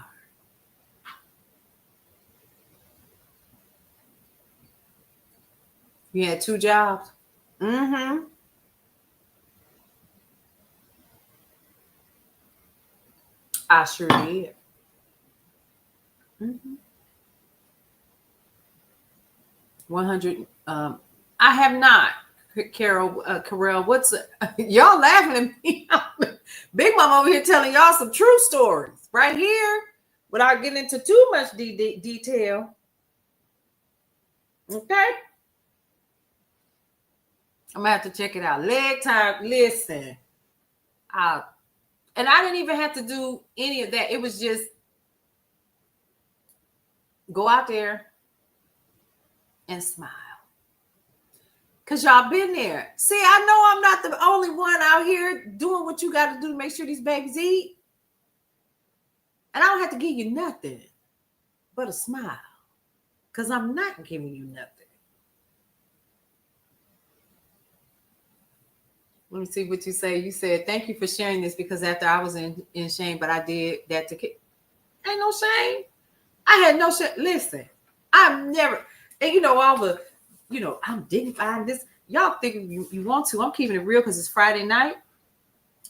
You had 2 jobs? Mm-hmm. I sure did. Mm-hmm. 100. I have not, Carol. What's y'all laughing at me? Big Mom over here telling y'all some true stories right here without getting into too much detail. Okay. I'm gonna have to check it out. Leg time. Listen, And I didn't even have to do any of that. It was just go out there and smile. Because y'all been there. See, I know I'm not the only one out here doing what you got to do to make sure these babies eat. And I don't have to give you nothing but a smile. Because I'm not giving you nothing. Let me see what you say. You said, thank you for sharing this because after I was in shame, but I did that to kid. Ain't no shame. I had no shame. Listen, I've never, and all the, I'm dignified. This, y'all think you want to. I'm keeping it real because it's Friday night.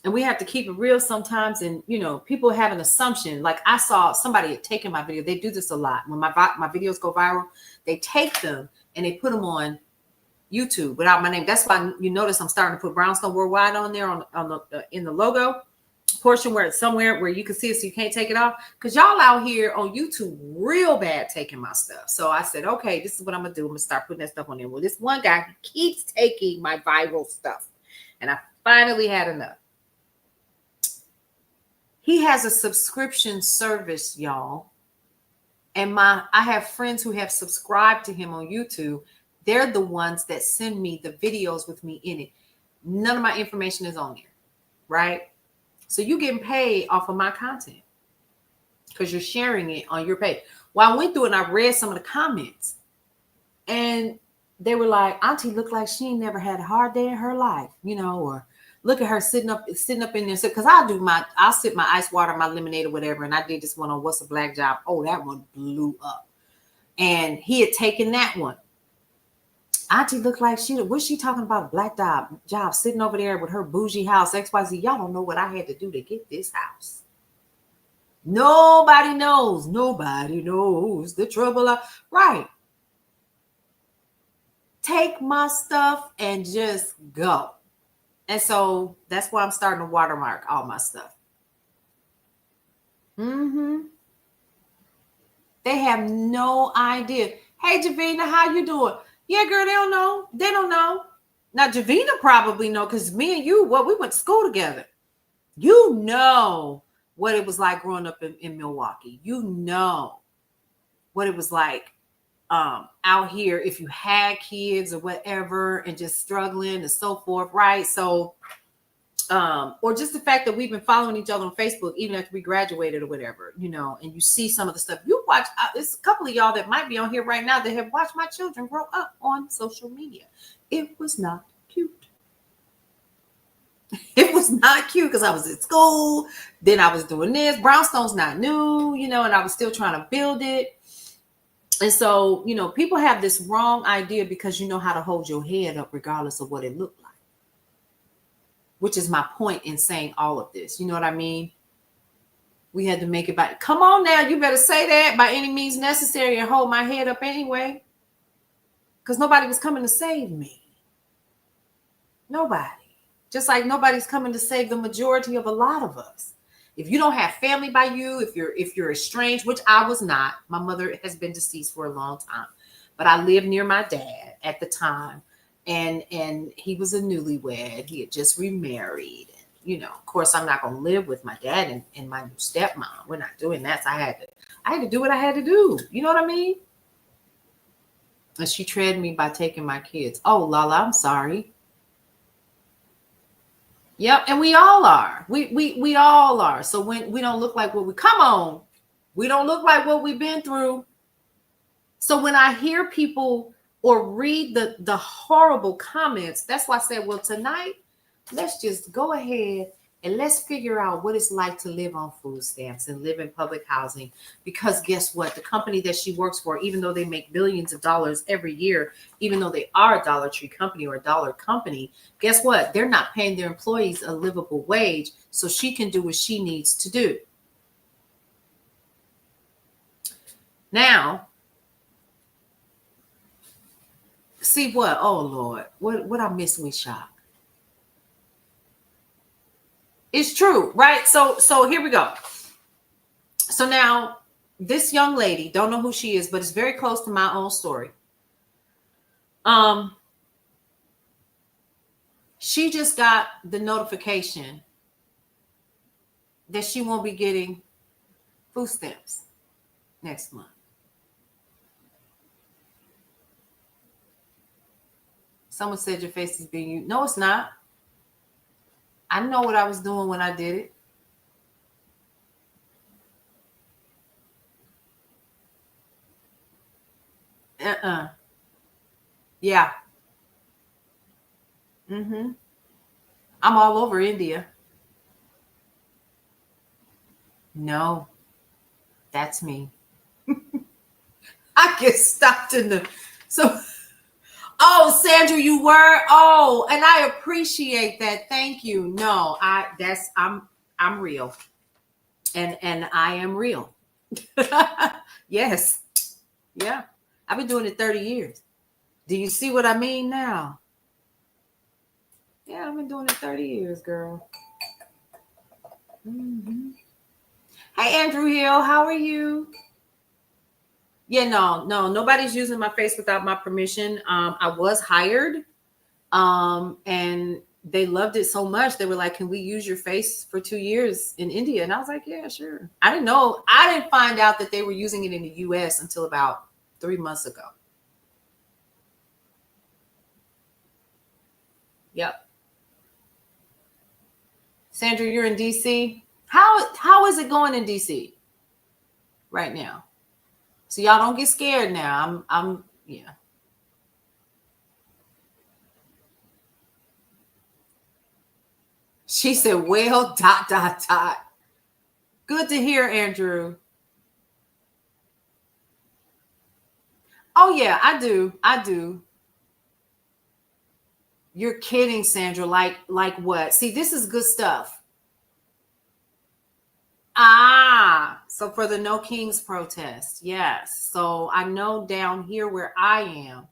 And we have to keep it real sometimes. And, people have an assumption. Like I saw somebody had taken my video. They do this a lot. When my videos go viral, they take them and they put them on YouTube without my name. That's why you notice I'm starting to put Brownstone Worldwide on there on the in the logo portion where it's somewhere where you can see it so you can't take it off. Because y'all out here on YouTube real bad taking my stuff. So I said, okay, this is what I'm going to do. I'm going to start putting that stuff on there. Well, this one guy keeps taking my viral stuff. And I finally had enough. He has a subscription service, y'all. And I have friends who have subscribed to him on YouTube. They're the ones that send me the videos with me in it. None of my information is on there, right? So you're getting paid off of my content because you're sharing it on your page. Well, I went through and I read some of the comments and they were like, Auntie looked like she never had a hard day in her life, or look at her sitting up in there. Because I'll sip my ice water, my lemonade or whatever. And I did this one on What's a Black Job. Oh, that one blew up. And he had taken that one. Auntie looked like what's she talking about? Black job sitting over there with her bougie house, XYZ. Y'all don't know what I had to do to get this house. Nobody knows. Nobody knows the trouble. Right. Take my stuff and just go. And so that's why I'm starting to watermark all my stuff. They have no idea. Hey, Javina, how you doing? Yeah, girl, they don't know. They don't know. Now, Javina probably know because me and you, we went to school together. You know what it was like growing up in Milwaukee. You know what it was like out here if you had kids or whatever and just struggling and so forth, right? So, or just the fact that we've been following each other on Facebook even after we graduated or whatever, and you see some of the stuff you watch. It's a couple of y'all that might be on here right now that have watched my children grow up on social media. It was not cute. It was not cute because I was at school. Then I was doing this. Brownstone's not new, and I was still trying to build it. And so, people have this wrong idea because you know how to hold your head up regardless of what it looked like. Which is my point in saying all of this. You know what I mean? We had to make it by, come on now, you better say that by any means necessary and hold my head up anyway. Because nobody was coming to save me. Nobody. Just like nobody's coming to save the majority of a lot of us. If you don't have family by you, if you're estranged, which I was not. My mother has been deceased for a long time. But I lived near my dad at the time. And he was a newlywed. He had just remarried. And, of course, I'm not going to live with my dad and my new stepmom. We're not doing that. So I had to do what I had to do. You know what I mean? And she treated me by taking my kids. Oh, Lala, I'm sorry. Yep, and we all are. We all are. So when we don't look like what we don't look like what we've been through. So when I hear people or read the horrible comments, that's why I said, well, tonight, let's just go ahead and let's figure out what it's like to live on food stamps and live in public housing. Because guess what? The company that she works for, even though they make billions of dollars every year, even though they are a Dollar Tree company or a dollar company, guess what? They're not paying their employees a livable wage, so she can do what she needs to do. Now, see what? Oh, Lord. What I miss with Shock? It's true, right? So here we go. So now this young lady, don't know who she is, but it's very close to my own story. She just got the notification that she won't be getting food stamps next month. Someone said your face is being used. No, it's not. I know what I was doing when I did it. Yeah. I'm all over India. No, that's me. I get stopped in the so. Oh, Sandra, you were. Oh, and I appreciate that. Thank you. No, I'm real, and I am real. Yes, yeah. I've been doing it 30 years. Do you see what I mean now? Yeah, I've been doing it 30 years, girl. Hey, Andrew Hill, how are you? Yeah, no, nobody's using my face without my permission. I was hired, and they loved it so much. They were like, "Can we use your face for 2 years in India?" And I was like, "Yeah, sure." I didn't know. I didn't find out that they were using it in the U.S. until about 3 months ago. Yep. Sandra, you're in DC. How is it going in DC right now? So y'all don't get scared now. I'm yeah. She said, well, dot, dot, dot. Good to hear, Andrew. Oh, yeah, I do. I do. You're kidding, Sandra. Like what? See, this is good stuff. Ah, so for the No Kings protest. Yes. So I know down here where I am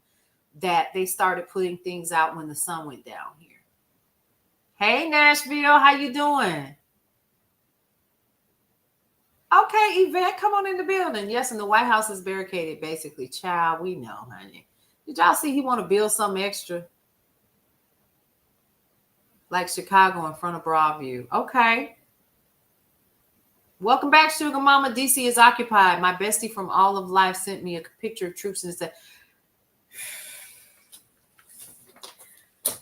that they started putting things out when the sun went down here. Hey, Nashville, how you doing? Okay, Yvette, come on in the building. Yes, and the White House is barricaded, basically. Child, we know, honey. Did y'all see he want to build something extra? Like Chicago in front of Broadview. Okay. Welcome back, Sugar Mama. DC is occupied. My bestie from all of life sent me a picture of troops and said,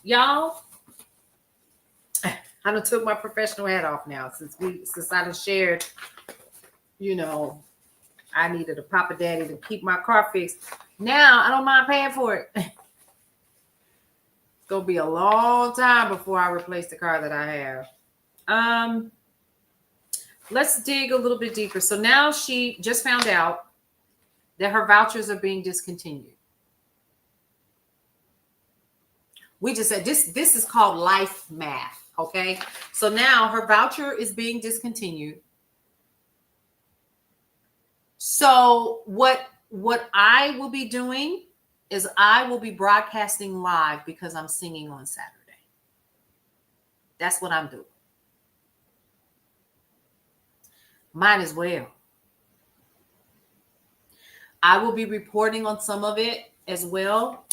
y'all, I done took my professional hat off now since I done shared, I needed a Papa Daddy to keep my car fixed. Now I don't mind paying for it. It's gonna be a long time before I replace the car that I have. Let's dig a little bit deeper. So now she just found out that her vouchers are being discontinued. We just said this is called life math. Okay. So now her voucher is being discontinued. So what I will be doing is I will be broadcasting live because I'm singing on Saturday. That's what I'm doing. Might as well. I will be reporting on some of it as well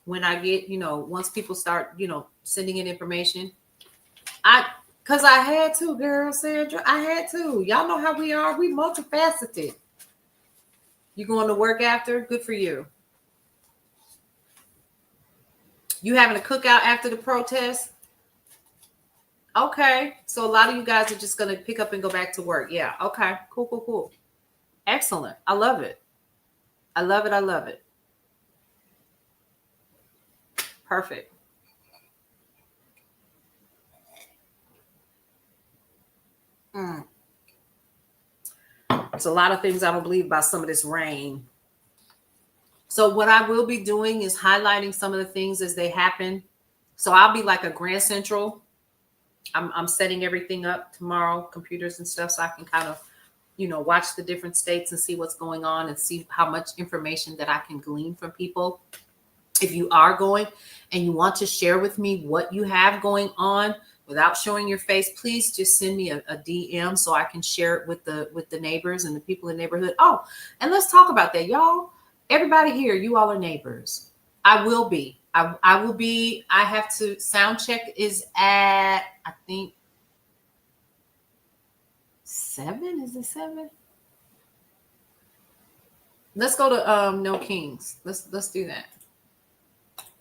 when I get, once people start, sending in information. Because I had to, girl, Sandra. I had to. Y'all know how we are. We multifaceted. You going to work after? Good for you. You having a cookout after the protest? Okay. So a lot of you guys are just going to pick up and go back to work. Yeah. Okay. Cool. Excellent. I love it. I love it. Perfect. There's a lot of things I don't believe about some of this rain. So what I will be doing is highlighting some of the things as they happen. So I'll be like a Grand Central. I'm setting everything up tomorrow, computers and stuff, so I can kind of, watch the different states and see what's going on and see how much information that I can glean from people. If you are going and you want to share with me what you have going on without showing your face, please just send me a DM so I can share it with the neighbors and the people in the neighborhood. Oh, and let's talk about that, y'all. Everybody here, you all are neighbors. I will be. I will be. I have to sound check is at, I think, 7? Is it 7? Let's go to No Kings. Let's do that.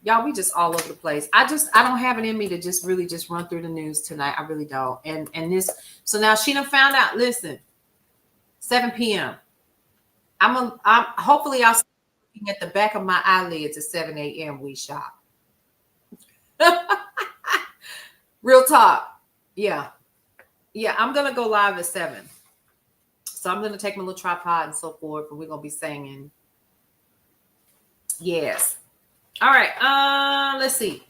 Y'all, we just all over the place. I don't have it in me to just really just run through the news tonight. I really don't. And this, so now she done found out. Listen, 7 p.m. I'm hopefully I'll start looking at the back of my eyelids at 7 a.m. we shop. Real talk. Yeah. Yeah, I'm gonna go live at 7. So I'm gonna take my little tripod and so forth, and we're gonna be singing. Yes. All right. Let's see.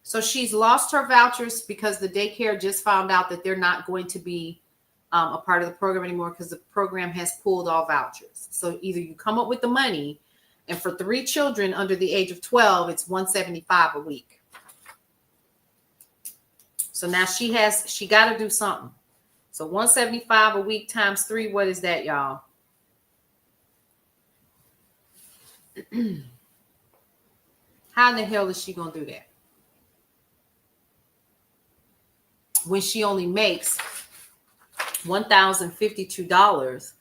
So she's lost her vouchers because the daycare just found out that they're not going to be a part of the program anymore because the program has pulled all vouchers. So either you come up with the money, and for 3 children under the age of 12, it's $175 a week. So now she got to do something. So $175 a week times 3, what is that, y'all? How in the hell is she going to do that? When she only makes $1,052,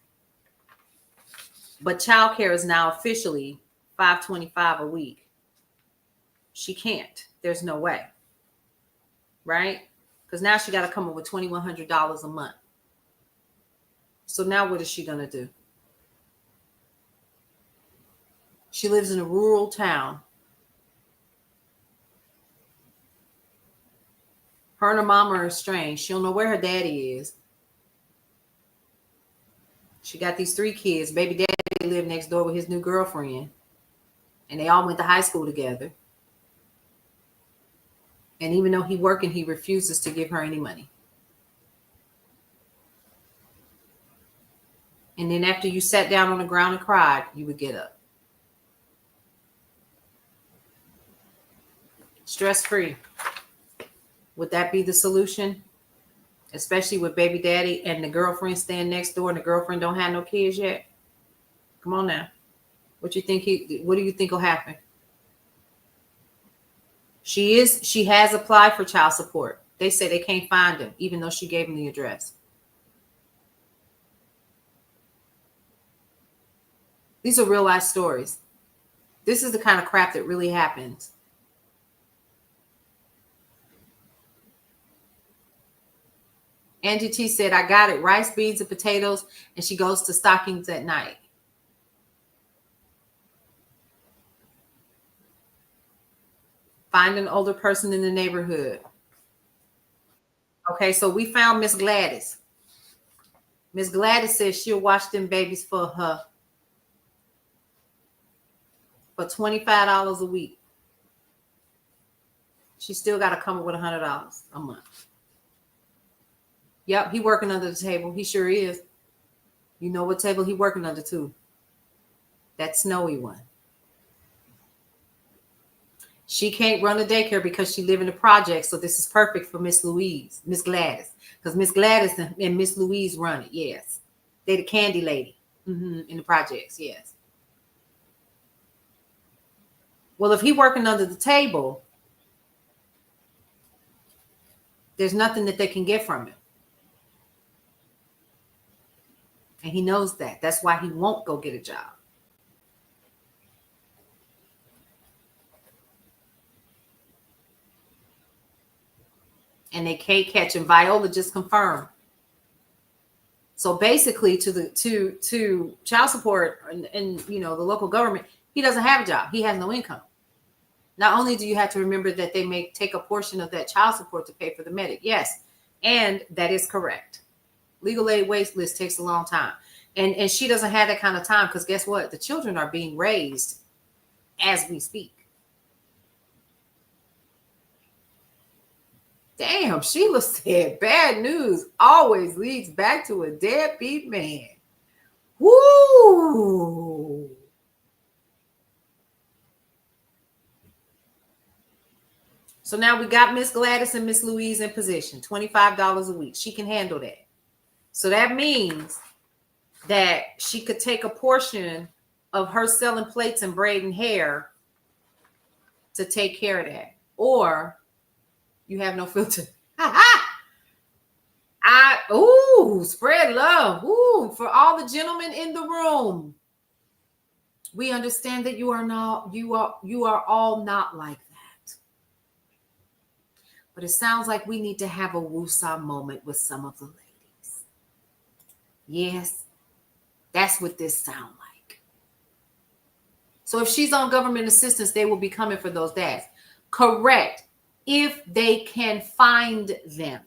but childcare is now officially $525 a week. She can't. There's no way. Right? Because now she got to come up with $2,100 a month. So now what is she going to do? She lives in a rural town. Her and her mama are estranged. She don't know where her daddy is. She got these 3 kids. Baby daddy lived next door with his new girlfriend. And they all went to high school together. And even though he's working, he refuses to give her any money. And then after you sat down on the ground and cried, you would get up. Stress-free. Would that be the solution? Especially with baby daddy and the girlfriend staying next door and the girlfriend don't have no kids yet? Come on now. What do you think will happen? She has applied for child support. They say they can't find him, even though she gave him the address. These are real life stories. This is the kind of crap that really happens. Angie T said, I got it. Rice, beans, and potatoes. And she goes to Stockings at night. Find an older person in the neighborhood. Okay, so we found Miss Gladys. Miss Gladys says she'll watch them babies for her for $25 a week. She still got to come up with $100 a month. Yep, he working under the table. He sure is. You know what table he working under too? That snowy one. She can't run a daycare because she live in the project. So this is perfect for Miss Gladys. Because Miss Gladys and Miss Louise run it. Yes. They the candy lady in the projects. Yes. Well, if he working under the table, there's nothing that they can get from him. And he knows that. That's why he won't go get a job. And they can't catch him. Viola just confirmed. So basically, to child support and the local government, he doesn't have a job. He has no income. Not only do you have to remember that they may take a portion of that child support to pay for the medic. Yes, and that is correct. Legal aid wait list takes a long time. And she doesn't have that kind of time because guess what? The children are being raised as we speak. Damn, Sheila said bad news always leads back to a deadbeat man. Woo! So now we got Miss Gladys and Miss Louise in position, $25 a week. She can handle that. So that means that she could take a portion of her selling plates and braiding hair to take care of that. Or you have no filter. I Spread love. Ooh, for all the gentlemen in the room. We understand that you are all not like that. But it sounds like we need to have a woosah moment with some of the ladies. Yes, that's what this sounds like. So if she's on government assistance, they will be coming for those dads. Correct. If they can find them.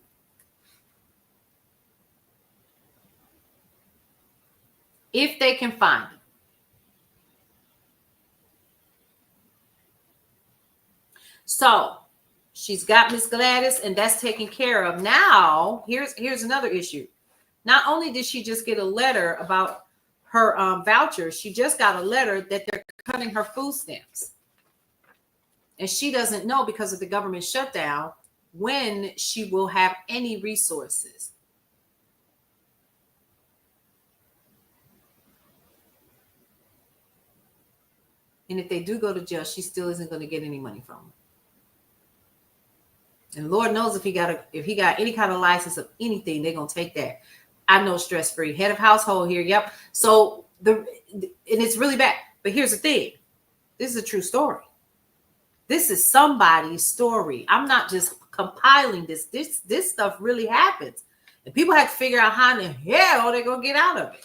If they can find them. So she's got Miss Gladys, and that's taken care of. Now, here's another issue. Not only did she just get a letter about her voucher, she just got a letter that they're cutting her food stamps. And she doesn't know, because of the government shutdown, when she will have any resources. And if they do go to jail, she still isn't going to get any money from them. And Lord knows if he got any kind of license of anything, they're going to take that. I know, stress-free. Head of household here. Yep. So and it's really bad. But here's the thing. This is a true story. This is somebody's story. I'm not just compiling this. This stuff really happens. And people have to figure out how in the hell they're going to get out of it.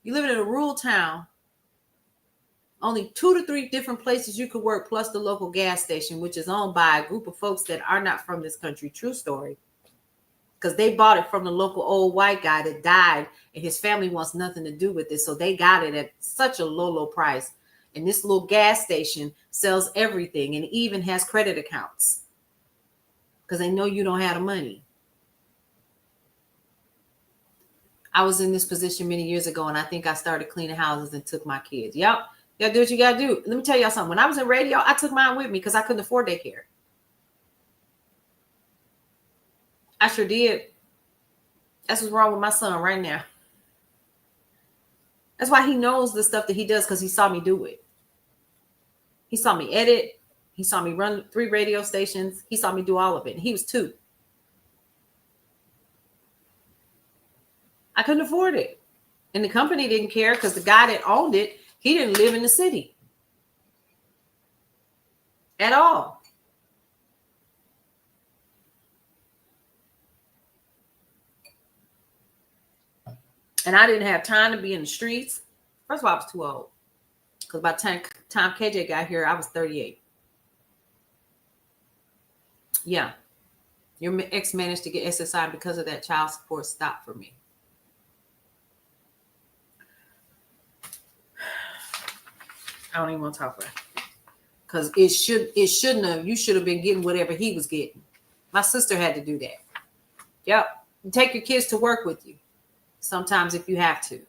You live in a rural town. Only 2 to 3 different places you could work, plus the local gas station, which is owned by a group of folks that are not from this country. True story. Because they bought it from the local old white guy that died, and his family wants nothing to do with it. So they got it at such a low price. And this little gas station sells everything and even has credit accounts because they know you don't have the money. I was in this position many years ago, and I think I started cleaning houses and took my kids. Yep. You gotta do what you gotta do. Let me tell y'all something. When I was in radio, I took mine with me because I couldn't afford daycare. I sure did. That's what's wrong with my son right now. That's why he knows the stuff that he does, because he saw me do it. He saw me edit. He saw me run 3 radio stations. He saw me do all of it. He was 2. I couldn't afford it. And the company didn't care, because the guy that owned it, he didn't live in the city at all. And I didn't have time to be in the streets. First of all, I was too old. Because by the time KJ got here, I was 38. Yeah. Your ex managed to get SSI, and because of that, child support stopped for me. I don't even want to talk about it. Because it shouldn't have. You should have been getting whatever he was getting. My sister had to do that. Yep. You take your kids to work with you sometimes if you have to.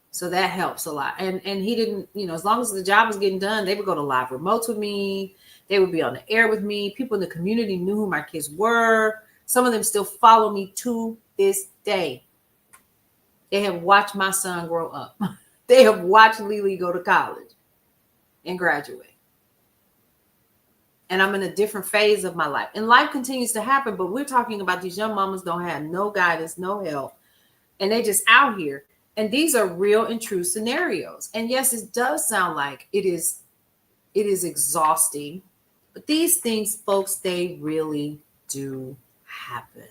So that helps a lot. And he didn't, as long as the job was getting done, they would go to live remotes with me. They would be on the air with me. People in the community knew who my kids were. Some of them still follow me to this day. They have watched my son grow up. They have watched Lily go to college and graduate. And I'm in a different phase of my life. And life continues to happen, but we're talking about these young mamas don't have no guidance, no help. And they just out here. And these are real and true scenarios. And yes, it does sound like it is exhausting. But these things, folks, they really do happen.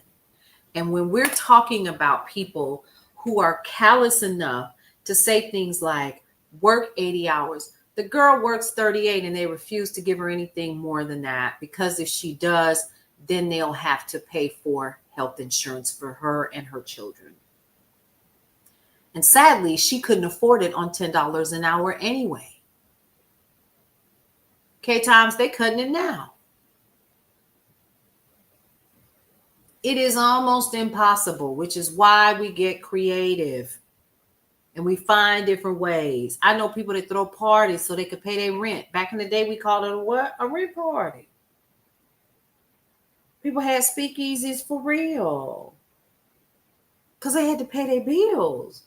And when we're talking about people who are callous enough to say things like, work 80 hours, the girl works 38 and they refuse to give her anything more than that, because if she does, then they'll have to pay for health insurance for her and her children. And sadly, she couldn't afford it on $10 an hour anyway. K-Times, they cutting it now. It is almost impossible, which is why we get creative and we find different ways. I know people that throw parties so they could pay their rent. Back in the day, we called it a what? A rent party. People had speakeasies for real because they had to pay their bills.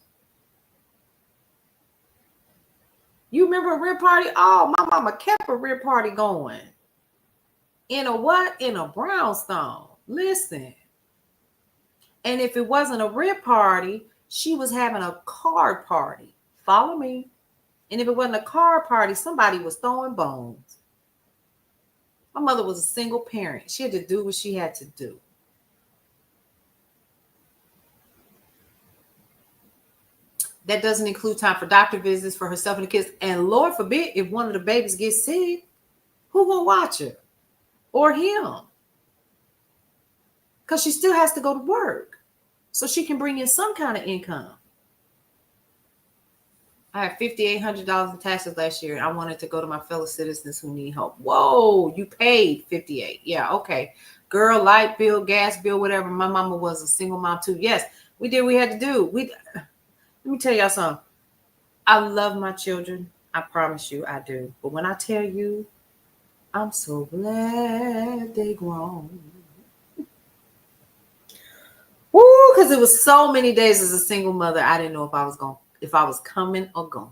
You remember a rent party? Oh, my mama kept a rent party going. In a what? In a brownstone. Listen. And if it wasn't a rib party, she was having a card party. Follow me? And if it wasn't a card party, somebody was throwing bones. My mother was a single parent. She had to do what she had to do. That doesn't include time for doctor visits for herself and the kids. And Lord forbid, if one of the babies gets sick, who will watch her? Or him? Because she still has to go to work so she can bring in some kind of income. I had $5,800 in taxes last year, and I wanted to go to my fellow citizens who need help. Whoa, you paid $58. Yeah, okay. Girl, light bill, gas bill, whatever. My mama was a single mom too. Yes, we did what we had to do. Let me tell y'all something. I love my children. I promise you I do. But when I tell you, I'm so glad they grown. Woo, because it was so many days as a single mother, I didn't know if I was coming or going.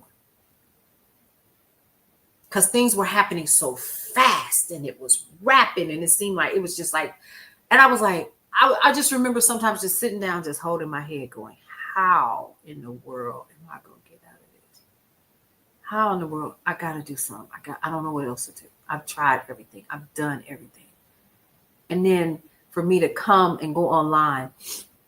Because things were happening so fast and it was rapid, and it seemed like it was just like, and I was like, I just remember sometimes just sitting down, just holding my head going, how in the world am I going to get out of this? How in the world? I got to do something. I don't know what else to do. I've tried everything. I've done everything. And then for me to come and go online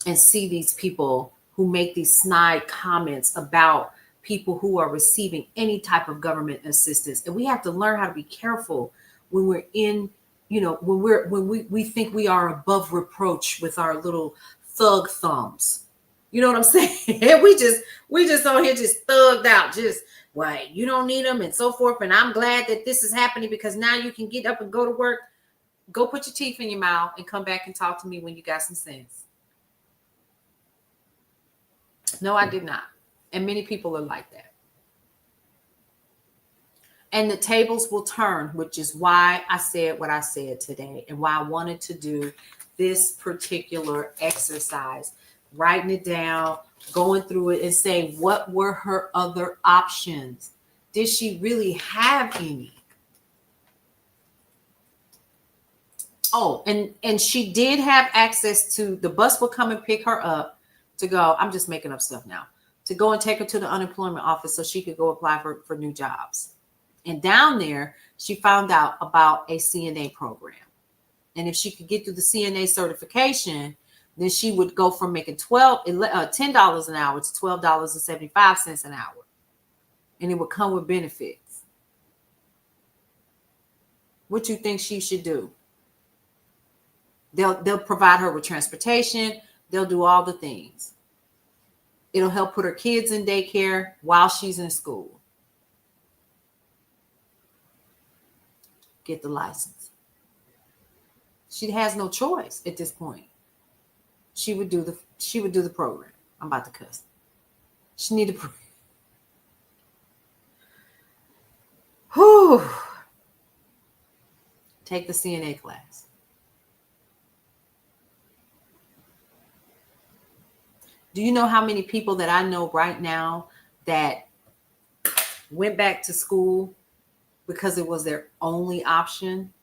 and see these people who make these snide comments about people who are receiving any type of government assistance. And we have to learn how to be careful when we're in, when we think we are above reproach with our little thug thumbs. You know what I'm saying? we just on here just thugged out, just why you don't need them and so forth. And I'm glad that this is happening because now you can get up and go to work. Go put your teeth in your mouth and come back and talk to me when you got some sense. No, I did not. And many people are like that. And the tables will turn, which is why I said what I said today and why I wanted to do this particular exercise, writing it down, going through it and saying, what were her other options? Did she really have any? Oh, and she did have access to, the bus would come and pick her up to go, I'm just making up stuff now, to go and take her to the unemployment office so she could go apply for new jobs. And down there, she found out about a CNA program. And if she could get through the CNA certification, then she would go from making $10 an hour to $12.75 an hour. And it would come with benefits. What you think she should do? They'll provide her with transportation. They'll do all the things. It'll help put her kids in daycare while she's in school. Get the license. She has no choice at this point. She would do the program. I'm about to cuss. She need to. Take the CNA class. Do you know how many people that I know right now that went back to school because it was their only option?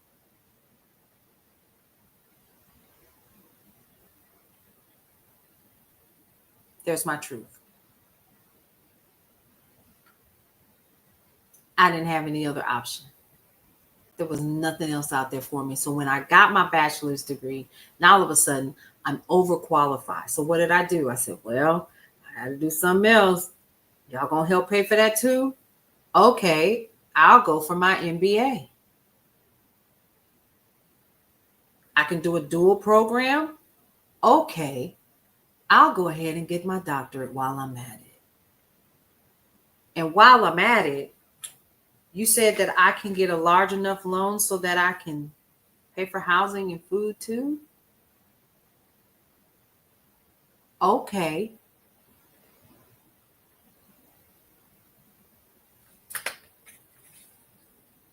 There's my truth. I didn't have any other option. There was nothing else out there for me. So when I got my bachelor's degree, now all of a sudden I'm overqualified. So what did I do? I said, well, I got to do something else. Y'all gonna help pay for that too? Okay, I'll go for my MBA. I can do a dual program. Okay, I'll go ahead and get my doctorate while I'm at it. And while I'm at it, you said that I can get a large enough loan so that I can pay for housing and food too? Okay.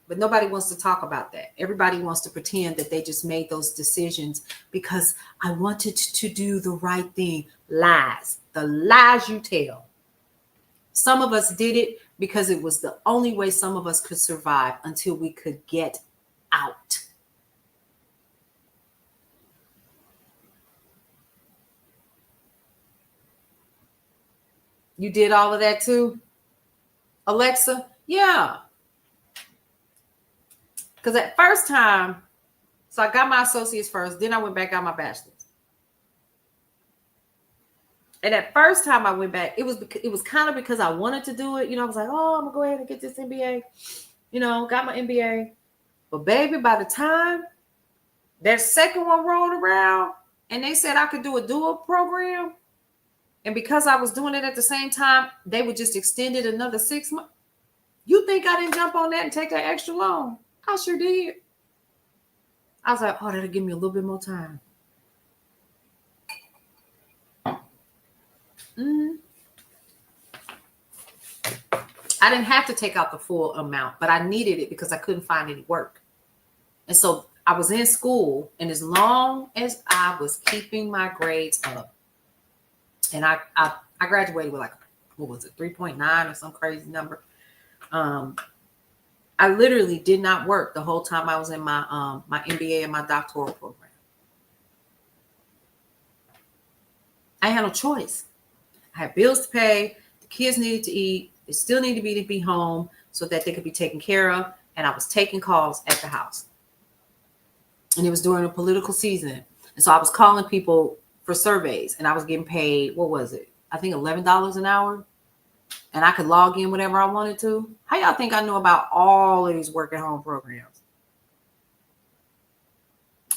But nobody wants to talk about that. Everybody wants to pretend that they just made those decisions because I wanted to do the right thing. Lies. The lies you tell. Some of us did it because it was the only way some of us could survive until we could get out. You did all of that too, Alexa? Yeah. Because at first time, so I got my associates first, then I went back, got my bachelor's. And at first time I went back, it was kind of because I wanted to do it. I was like, oh, I'm gonna go ahead and get this MBA. Got my MBA. But baby, by the time that second one rolled around and they said I could do a dual program, and because I was doing it at the same time, they would just extend it another 6 months. You think I didn't jump on that and take that extra long? I sure did. I was like, oh, that'll give me a little bit more time. I didn't have to take out the full amount, but I needed it because I couldn't find any work. And so I was in school, and as long as I was keeping my grades up, and I graduated with 3.9 or some crazy number. I literally did not work the whole time I was in my my MBA and my doctoral program. I had no choice. I had bills to pay. The kids needed to eat. They still needed to be home so that they could be taken care of. And I was taking calls at the house. And it was during a political season. And so I was calling people for surveys, and I was getting paid, what was it? I think $11 an hour. And I could log in whenever I wanted to. How y'all think I know about all of these work at home programs?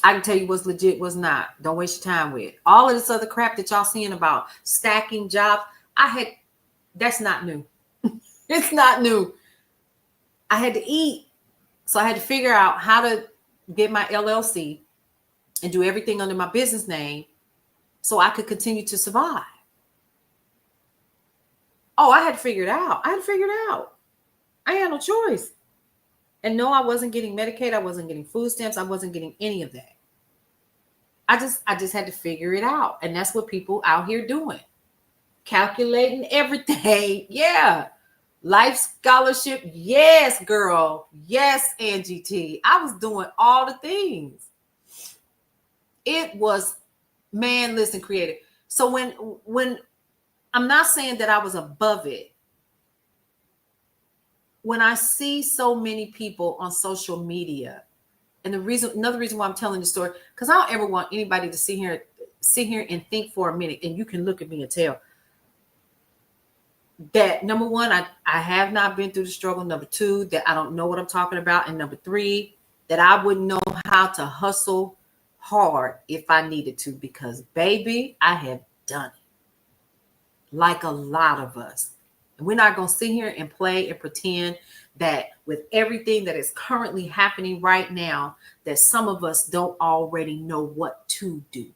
I can tell you what's legit, what's not. Don't waste your time with all of this other crap that y'all seeing about stacking jobs. That's not new. It's not new. I had to eat. So I had to figure out how to get my LLC and do everything under my business name so I could continue to survive. Oh, I had to figure it out. I had no choice. And no, I wasn't getting Medicaid. I wasn't getting food stamps. I wasn't getting any of that. I just had to figure it out. And that's what people out here doing. Calculating everything. Yeah. Life scholarship. Yes, girl. Yes, Angie T. I was doing all the things. It was, man, listen, creative. So when I'm not saying that I was above it. When I see so many people on social media, and another reason why I'm telling the story, because I don't ever want anybody to sit here and think for a minute, and you can look at me and tell that, number one, I have not been through the struggle. Number two, that I don't know what I'm talking about. And number three, that I wouldn't know how to hustle hard if I needed to, because baby, I have done it. Like a lot of us. And we're not going to sit here and play and pretend that with everything that is currently happening right now, that some of us don't already know what to do.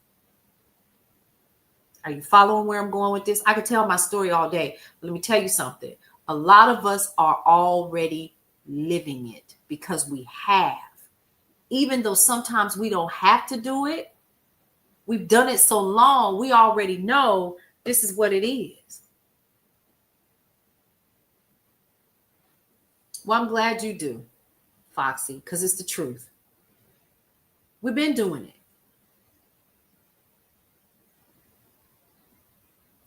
Are you following where I'm going with this? I could tell my story all day, but let me tell you something. A lot of us are already living it because we have. Even though sometimes we don't have to do it, we've done it so long, we already know this is what it is. Well, I'm glad you do, Foxy, because it's the truth. We've been doing it.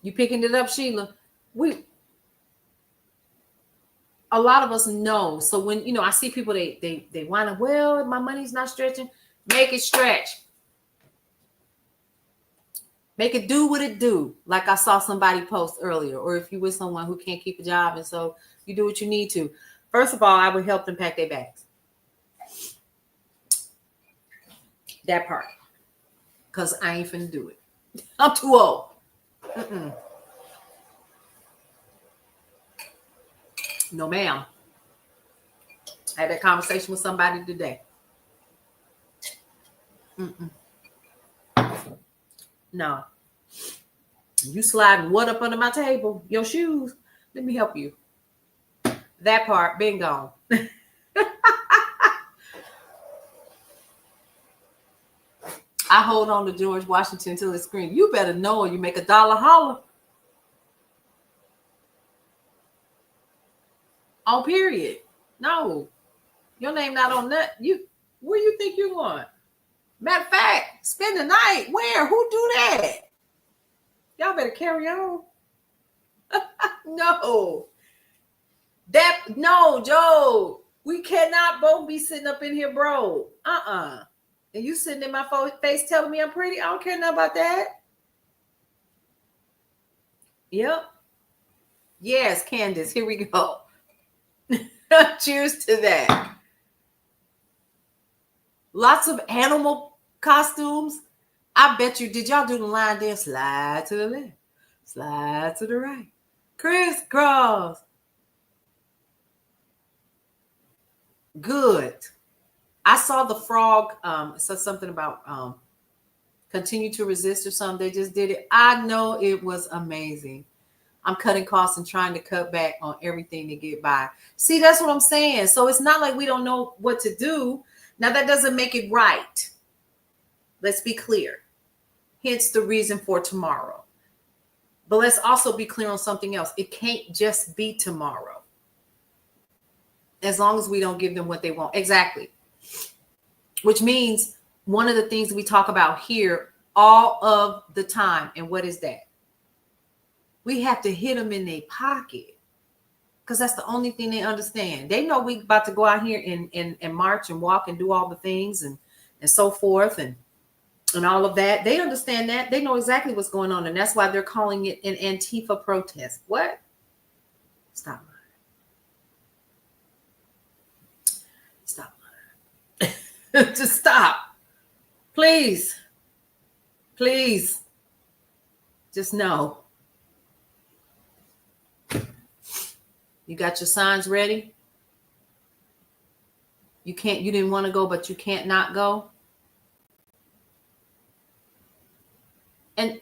You picking it up, Sheila? A lot of us know. So when, I see people, they want to, well, my money's not stretching. Make it stretch. Make it do what it do. Like I saw somebody post earlier, or if you with someone who can't keep a job and so you do what you need to. First of all, I would help them pack their bags. That part. Because I ain't finna do it. I'm too old. No, ma'am. I had that conversation with somebody today. No. You sliding what up under my table? Your shoes. Let me help you. That part, been gone. I hold on to George Washington until it screams, you better know or you make $1 holler. On period. No. Your name not on that. Where you think you going? Matter of fact, spend the night. Where? Who do that? Y'all better carry on. No. No, Joe. We cannot both be sitting up in here, bro. And you sitting in my face telling me I'm pretty? I don't care nothing about that. Yep. Yes, Candace, here we go. Cheers to that. Lots of animal costumes. I bet you, did y'all do the line dance? Slide to the left, slide to the right, crisscross. Good. I saw the frog. It said something about continue to resist or something. They just did it. I know it was amazing. I'm cutting costs and trying to cut back on everything to get by. See, that's what I'm saying. So it's not like we don't know what to do. Now, that doesn't make it right. Let's be clear. Hence the reason for tomorrow. But let's also be clear on something else. It can't just be tomorrow. As long as we don't give them what they want. Exactly. Which means one of the things we talk about here all of the time. And what is that? We have to hit them in their pocket. Because that's the only thing they understand. They know we about to go out here and march and walk and do all the things and so forth and all of that. They understand that. They know exactly what's going on. And that's why they're calling it an Antifa protest. What? Stop. Stop. Just stop. Please. Please. Just know. You got your signs ready? You didn't want to go, but you can't not go. And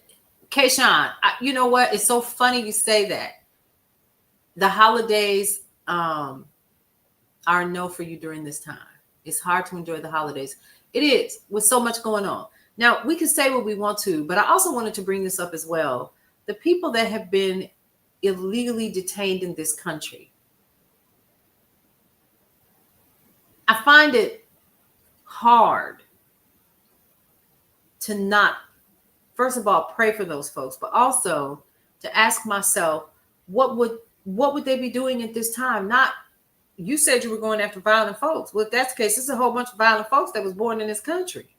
Kayshawn, you know what? It's so funny you say that. The holidays are no for you during this time. It's hard to enjoy the holidays. It is, with so much going on. Now, we can say what we want to, but I also wanted to bring this up as well. The people that have been illegally detained in this country. I find it hard to not, first of all, pray for those folks, but also to ask myself, what would they be doing at this time? Not, you said you were going after violent folks. Well, if that's the case, there's a whole bunch of violent folks that was born in this country.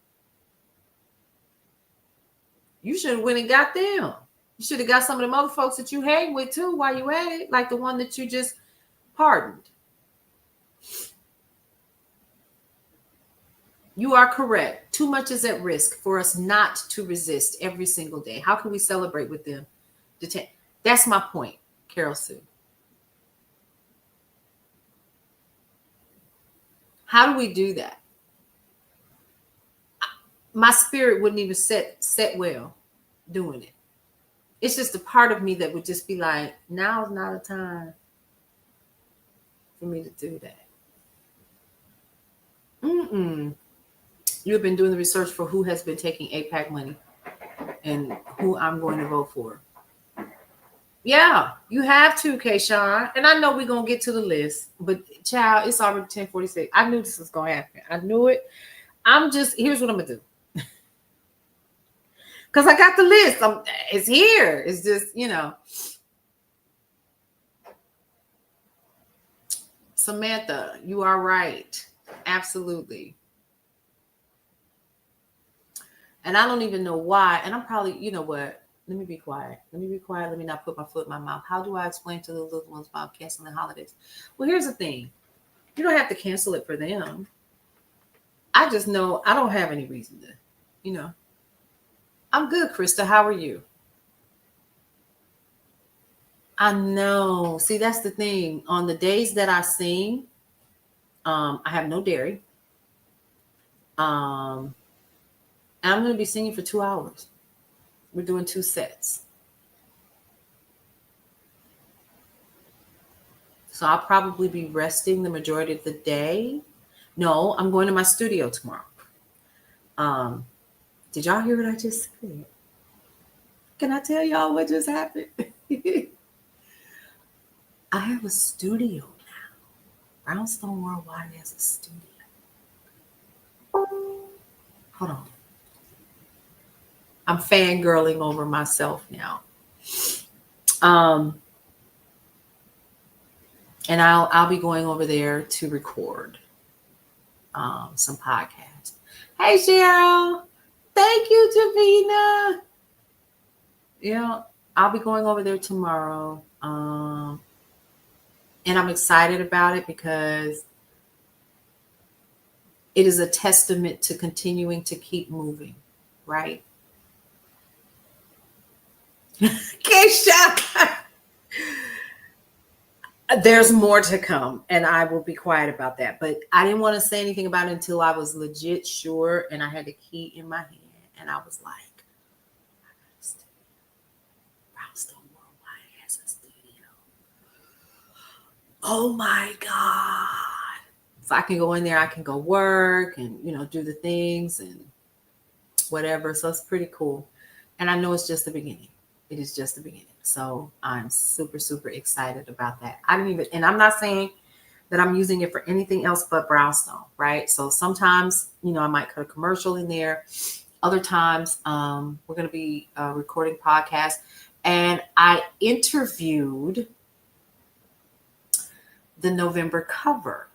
You should have went and got them. You should have got some of them other folks that you hang with too while you at it, like the one that you just pardoned. You are correct. Too much is at risk for us not to resist every single day. How can we celebrate with them? That's my point, Carol Sue. How do we do that? My spirit wouldn't even set well doing it. It's just a part of me that would just be like, now's not a time for me to do that. You've been doing the research for who has been taking AIPAC money and who I'm going to vote for. Yeah, you have to, Kayshawn. And I know we're going to get to the list, but child, it's already 10:46. I knew this was going to happen. I knew it. Here's what I'm going to do. Because I got the list. It's here. It's just, Samantha, you are right. Absolutely. And I don't even know why. And I'm probably, you know what? Let me be quiet. Let me not put my foot in my mouth. How do I explain to the little ones about canceling holidays? Well, here's the thing. You don't have to cancel it for them. I just know I don't have any reason to, I'm good, Krista. How are you? I know. See, that's the thing. On the days that I sing, I have no dairy. I'm going to be singing for 2 hours. We're doing 2 sets. So I'll probably be resting the majority of the day. No, I'm going to my studio tomorrow. Did y'all hear what I just said? Can I tell y'all what just happened? I have a studio now. Brownstone Worldwide has a studio. Hold on. I'm fangirling over myself now. And I'll be going over there to record some podcasts. Hey Cheryl, thank you, Javina. Yeah, I'll be going over there tomorrow. And I'm excited about it because it is a testament to continuing to keep moving, right? Keisha, there's more to come, and I will be quiet about that. But I didn't want to say anything about it until I was legit sure, and I had the key in my hand, and I was like, Brownstone Worldwide has a studio. Oh my God. So I can go in there, I can go work and, do the things and whatever. So it's pretty cool. And I know it's just the beginning. It is just the beginning. So I'm super, super excited about that. And I'm not saying that I'm using it for anything else but Brownstone, right? So sometimes, I might cut a commercial in there. Other times, we're going to be recording podcasts. And I interviewed the November cover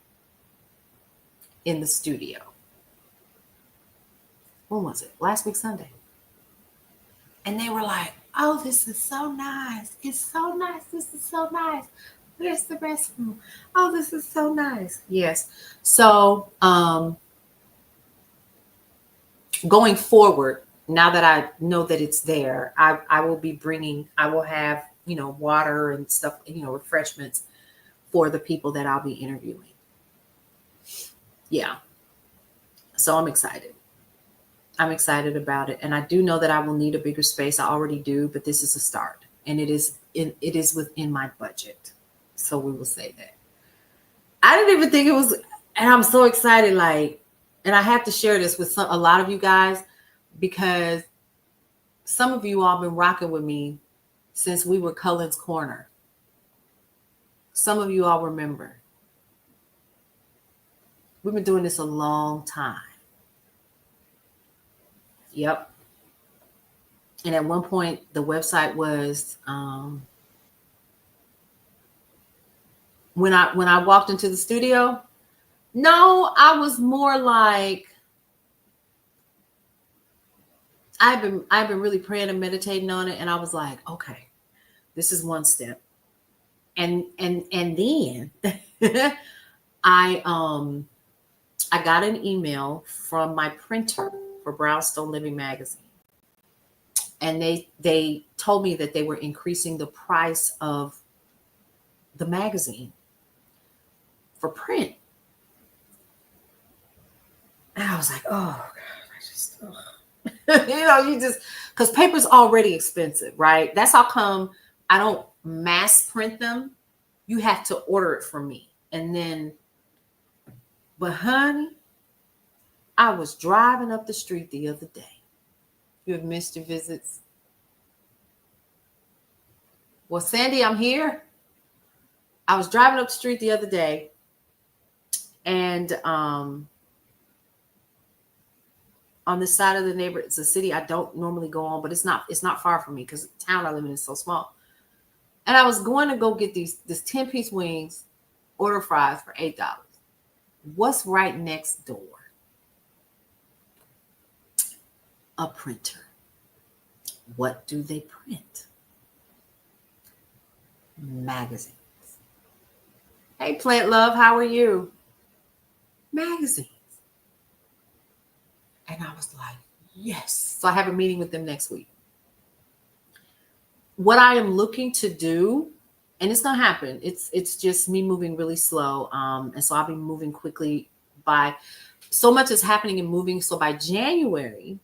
in the studio. When was it? Last week, Sunday. And they were like, oh, this is so nice. It's so nice. This is so nice. Where's the restroom? Oh, this is so nice. Yes. So going forward, now that I know that it's there, I will have, water and stuff, refreshments for the people that I'll be interviewing. Yeah. So I'm excited. I'm excited about it. And I do know that I will need a bigger space. I already do, but this is a start. And it is within my budget. So we will say that. I didn't even think it was, and I'm so excited, and I have to share this with a lot of you guys because some of you all been rocking with me since we were Cullen's Corner. Some of you all remember. We've been doing this a long time. Yep. And at one point, the website was when I walked into the studio. No, I was more like I've been really praying and meditating on it, and I was like, okay, this is one step. And then I got an email from my printer for Brownstone Living Magazine. And they told me that they were increasing the price of the magazine for print. And I was like, oh God, because paper's already expensive, right? That's how come I don't mass print them. You have to order it from me. But honey, I was driving up the street the other day. You have missed your visits. Well, Sandy, I'm here. I was driving up the street the other day, and on this side of the neighborhood, it's a city I don't normally go on, but it's not far from me because the town I live in is so small. And I was going to go get this 10-piece wings, order fries for $8. What's right next door? A printer. What do they print? Magazines. Hey, Plant Love, how are you? Magazines. And I was like, yes. So I have a meeting with them next week. What I am looking to do, and it's going to happen, it's just me moving really slow. And so I'll be moving quickly so much is happening and moving. So by January,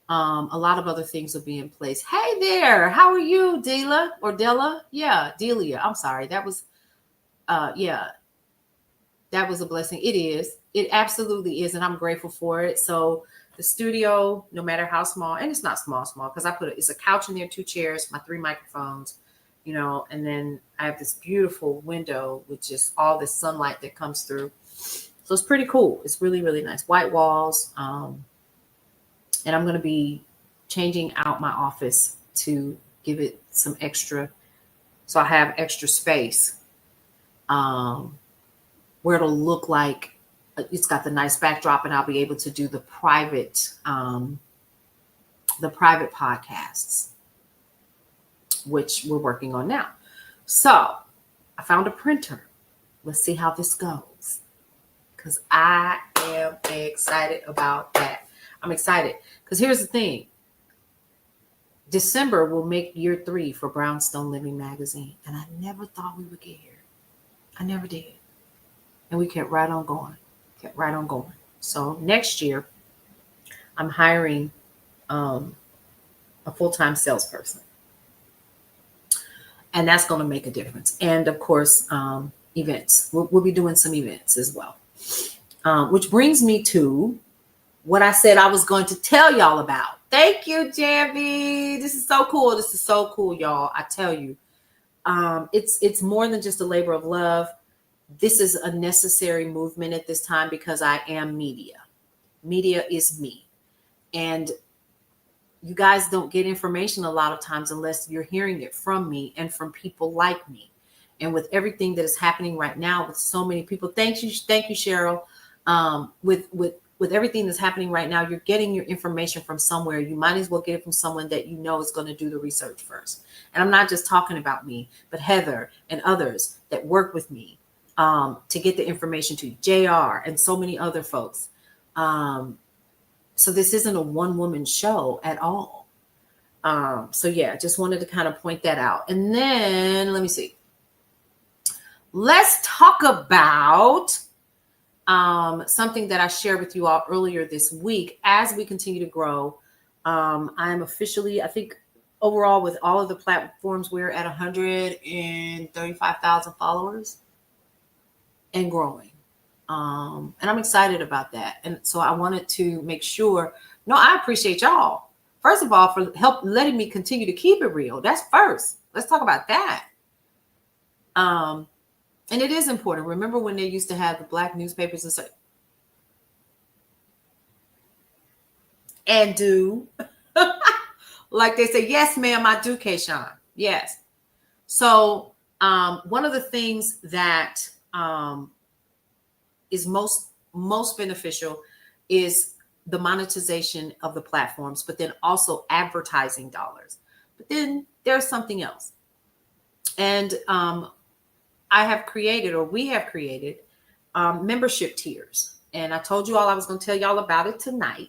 a lot of other things will be in place. Hey there, how are you, Dela or Della? Yeah, Delia. I'm sorry. That was a blessing. It is. It absolutely is. And I'm grateful for it. So the studio, no matter how small, and it's not small, because it's a couch in there, 2 chairs, my 3 microphones, and then I have this beautiful window with just all this sunlight that comes through. So it's pretty cool. It's really, really nice. White walls. And I'm going to be changing out my office to give it some extra. So I have extra space where it'll look like it's got the nice backdrop, and I'll be able to do the private podcasts, which we're working on now. So I found a printer. Let's see how this goes, because I am excited about that. I'm excited because here's the thing. December will make year 3 for Brownstone Living Magazine, and I never thought we would get here. I never did. And we kept right on going. So next year, I'm hiring a full-time salesperson. And that's going to make a difference. And of course, events. We'll be doing some events as well. Which brings me to what I said I was going to tell y'all about. Thank you, Jambi. This is so cool. Y'all. I tell you, it's more than just a labor of love. This is a necessary movement at this time because I am media. Media is me. And you guys don't get information a lot of times unless you're hearing it from me and from people like me. And with everything that is happening right now with so many people, thank you, Cheryl. With everything that's happening right now, you're getting your information from somewhere. You might as well get it from someone that you know is going to do the research first. And I'm not just talking about me, but Heather and others that work with me to get the information to you, JR and so many other folks. So this isn't a one-woman show at all. So yeah, just wanted to kind of point that out. And then let me see. Let's talk about something that I shared with you all earlier this week. As we continue to grow, I am officially, I think overall with all of the platforms, we're at 135,000 followers and growing. And I'm excited about that. And so I wanted to make sure, no, I appreciate y'all. First of all, for help letting me continue to keep it real. That's first. Let's talk about that. And it is important. Remember when they used to have the black newspapers and say, and do, like they say, yes, ma'am, I do, Kayshawn. Yes. So one of the things that is most beneficial is the monetization of the platforms, but then also advertising dollars. But then there's something else. And we have created membership tiers. And I told you all I was going to tell y'all about it tonight.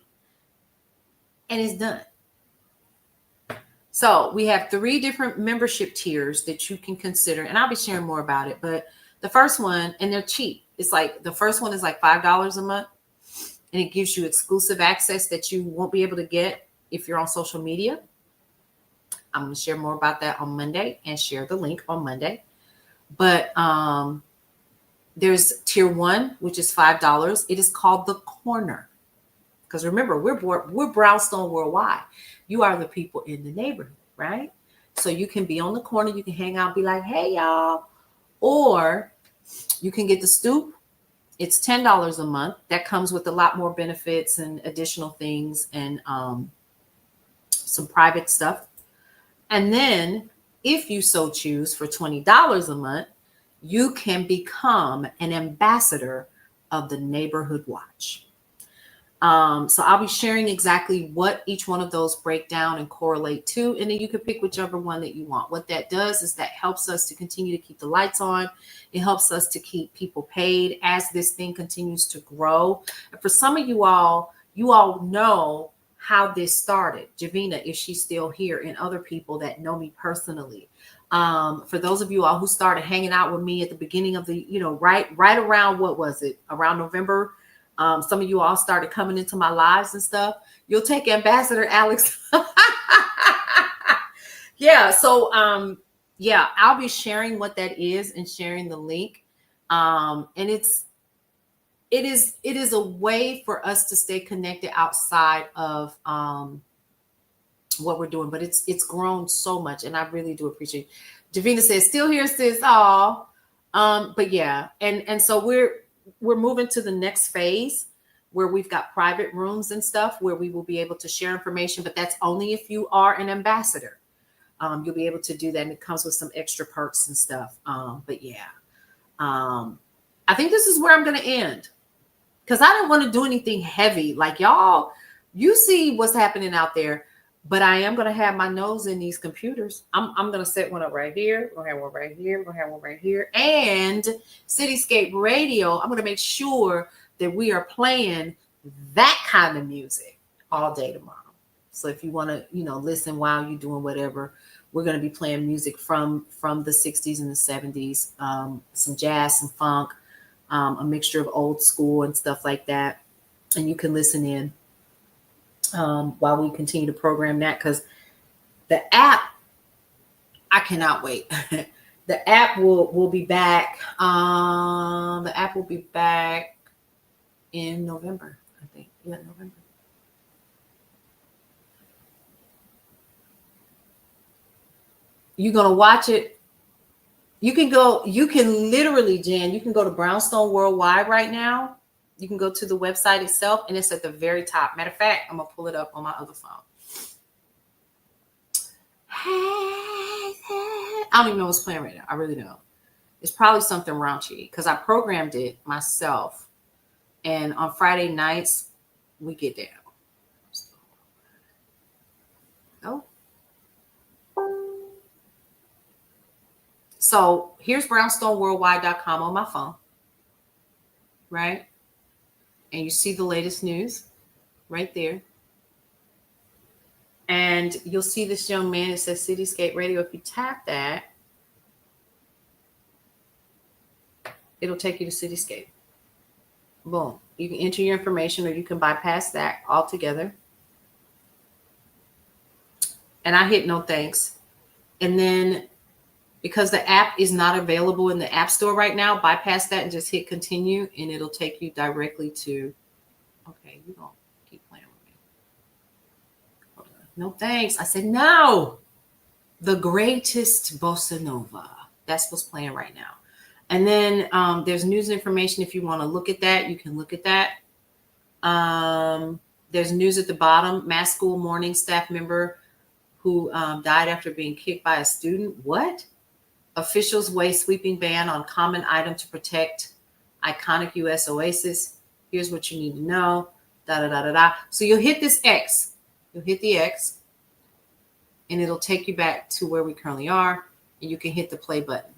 And it's done. So we have 3 different membership tiers that you can consider. And I'll be sharing more about it. But the first one, and they're cheap. It's like the first one is like $5 a month. And it gives you exclusive access that you won't be able to get if you're on social media. I'm going to share more about that on Monday and share the link on Monday. But there's tier 1, which is $5. It is called the Corner. Because remember, we're Brownstone Worldwide. You are the people in the neighborhood, right? So you can be on the corner. You can hang out and be like, hey, y'all. Or you can get the Stoop. It's $10 a month. That comes with a lot more benefits and additional things and some private stuff. And then if you so choose for $20 a month, you can become an ambassador of the Neighborhood Watch. So I'll be sharing exactly what each one of those break down and correlate to, and then you can pick whichever one that you want. What that does is that helps us to continue to keep the lights on. It helps us to keep people paid as this thing continues to grow. And for some of you all know how this started. Javina, if she's still here, and other people that know me personally. For those of you all who started hanging out with me at the beginning of the, right around, what was it? Around November. Some of you all started coming into my lives and stuff. You'll take Ambassador Alex. Yeah. So, I'll be sharing what that is and sharing the link. And it is a way for us to stay connected outside of, what we're doing, but it's grown so much. And I really do appreciate it. Davina says, still here, sis. But yeah. And so we're moving to the next phase where we've got private rooms and stuff where we will be able to share information, but that's only if you are an ambassador. You'll be able to do that, and it comes with some extra perks and stuff. But yeah. I think this is where I'm going to end because I don't want to do anything heavy. Like y'all, you see what's happening out there, but I am going to have my nose in these computers. I'm going to set one up right here. We're going to have one right here. We're going to have one right here. And Cityscape Radio, I'm going to make sure that we are playing that kind of music all day tomorrow. So if you want to, listen while you're doing whatever, we're going to be playing music from the 60s and the 70s, some jazz, some funk, a mixture of old school and stuff like that. And you can listen in while we continue to program that, because the app, I cannot wait. The app will be back. The app will be back in November, I think. Yeah, November. You're going to watch it. You can literally, Jan, you can go to Brownstone Worldwide right now. You can go to the website itself, and it's at the very top. Matter of fact, I'm going to pull it up on my other phone. I don't even know what's playing right now. I really don't. It's probably something raunchy because I programmed it myself. And on Friday nights, we get down. Oh. So here's brownstoneworldwide.com on my phone, right? And you see the latest news right there. And you'll see this young man, it says Cityscape Radio. If you tap that, it'll take you to Cityscape. Boom. You can enter your information or you can bypass that altogether. And I hit no thanks. And then because the app is not available in the App Store right now, bypass that and just hit continue, and it'll take you directly to, okay, you don't keep playing with me. Hold on. No thanks. I said no. The greatest bossa nova. That's what's playing right now. And then there's news and information. If you want to look at that, you can look at that. There's news at the bottom. Mass school morning staff member who died after being kicked by a student. What? Officials weigh sweeping ban on common item to protect iconic U.S. oasis. Here's what you need to know. Da da da da da. So you'll hit this X. You'll hit the X, and it'll take you back to where we currently are, and you can hit the play button.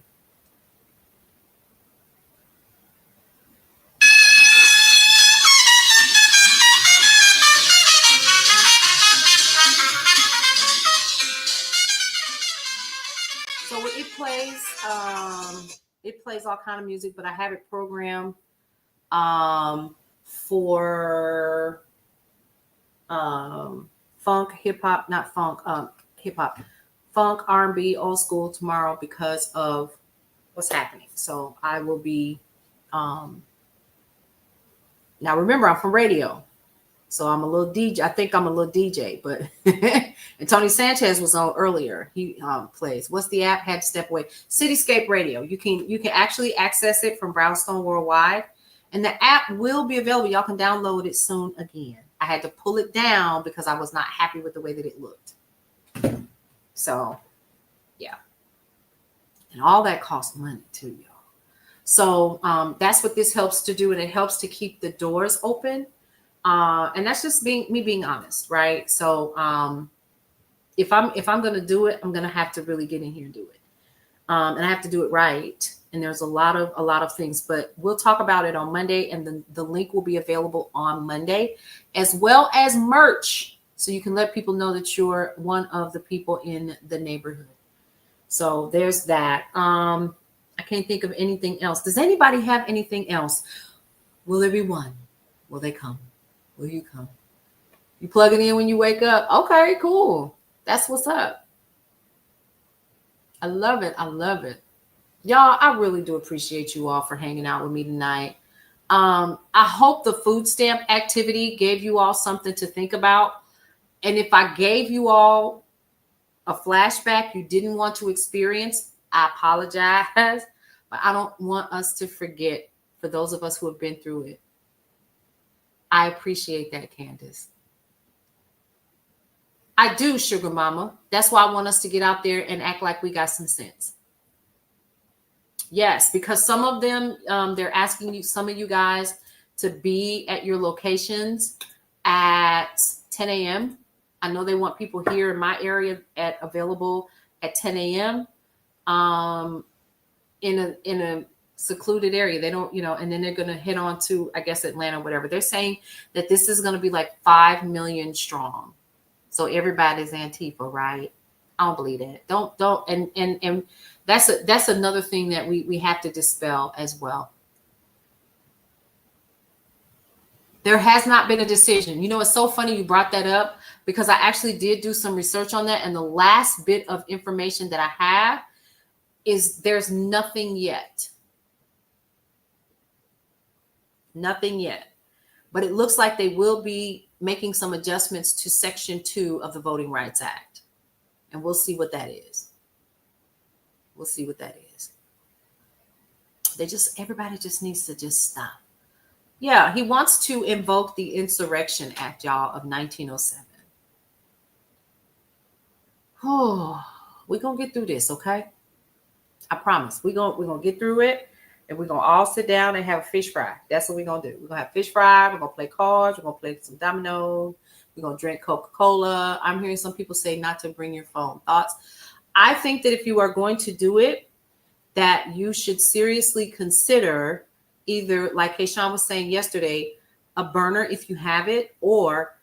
So it plays all kind of music, but I have it programmed for funk, hip hop, not funk, hip hop, funk, R&B, old school tomorrow because of what's happening. So I will be now remember, I'm from radio. So I'm a little DJ. I think I'm a little DJ, but and Tony Sanchez was on earlier. He plays. What's the app? Had to step away. Cityscape Radio. You can actually access it from Brownstone Worldwide, and the app will be available. Y'all can download it soon again. I had to pull it down because I was not happy with the way that it looked. So, yeah, and all that costs money too, y'all. So that's what this helps to do, and it helps to keep the doors open. And that's just me being honest, right? So if I'm going to do it, I'm going to have to really get in here and do it. And I have to do it right. And there's a lot of things, but we'll talk about it on Monday, and then the link will be available on Monday, as well as merch. So you can let people know that you're one of the people in the neighborhood. So there's that. I can't think of anything else. Does anybody have anything else? Will there be one? Will they come? Will you come? You plug it in when you wake up. Okay, cool. That's what's up. I love it. I love it. Y'all, I really do appreciate you all for hanging out with me tonight. I hope the food stamp activity gave you all something to think about. And if I gave you all a flashback you didn't want to experience, I apologize. But I don't want us to forget, for those of us who have been through it. I appreciate that, Candace. I do, Sugar Mama. That's why I want us to get out there and act like we got some sense. Yes, because some of them, they're asking you, some of you guys, to be at your locations at 10 a.m. I know they want people here in my area available at 10 a.m. In a secluded area. They don't, and then they're going to head on to, I guess, Atlanta, whatever. They're saying that this is going to be like 5 million strong. So everybody's Antifa, right? I don't believe that. Don't, and that's another thing that we have to dispel as well. There has not been a decision. It's so funny you brought that up, because I actually did do some research on that. And the last bit of information that I have is there's nothing yet. Nothing yet. But it looks like they will be making some adjustments to Section 2 of the Voting Rights Act. And we'll see what that is. We'll see what that is. Everybody just needs to just stop. Yeah, he wants to invoke the Insurrection Act, y'all, of 1907. Oh, we're going to get through this, okay? I promise. We're gonna get through it, and we're going to all sit down and have a fish fry. That's what we're going to do. We're going to have fish fry. We're going to play cards. We're going to play some dominoes. We're going to drink Coca-Cola. I'm hearing some people say not to bring your phone. Thoughts? I think that if you are going to do it, that you should seriously consider either, like Kayshawn was saying yesterday, a burner if you have it, or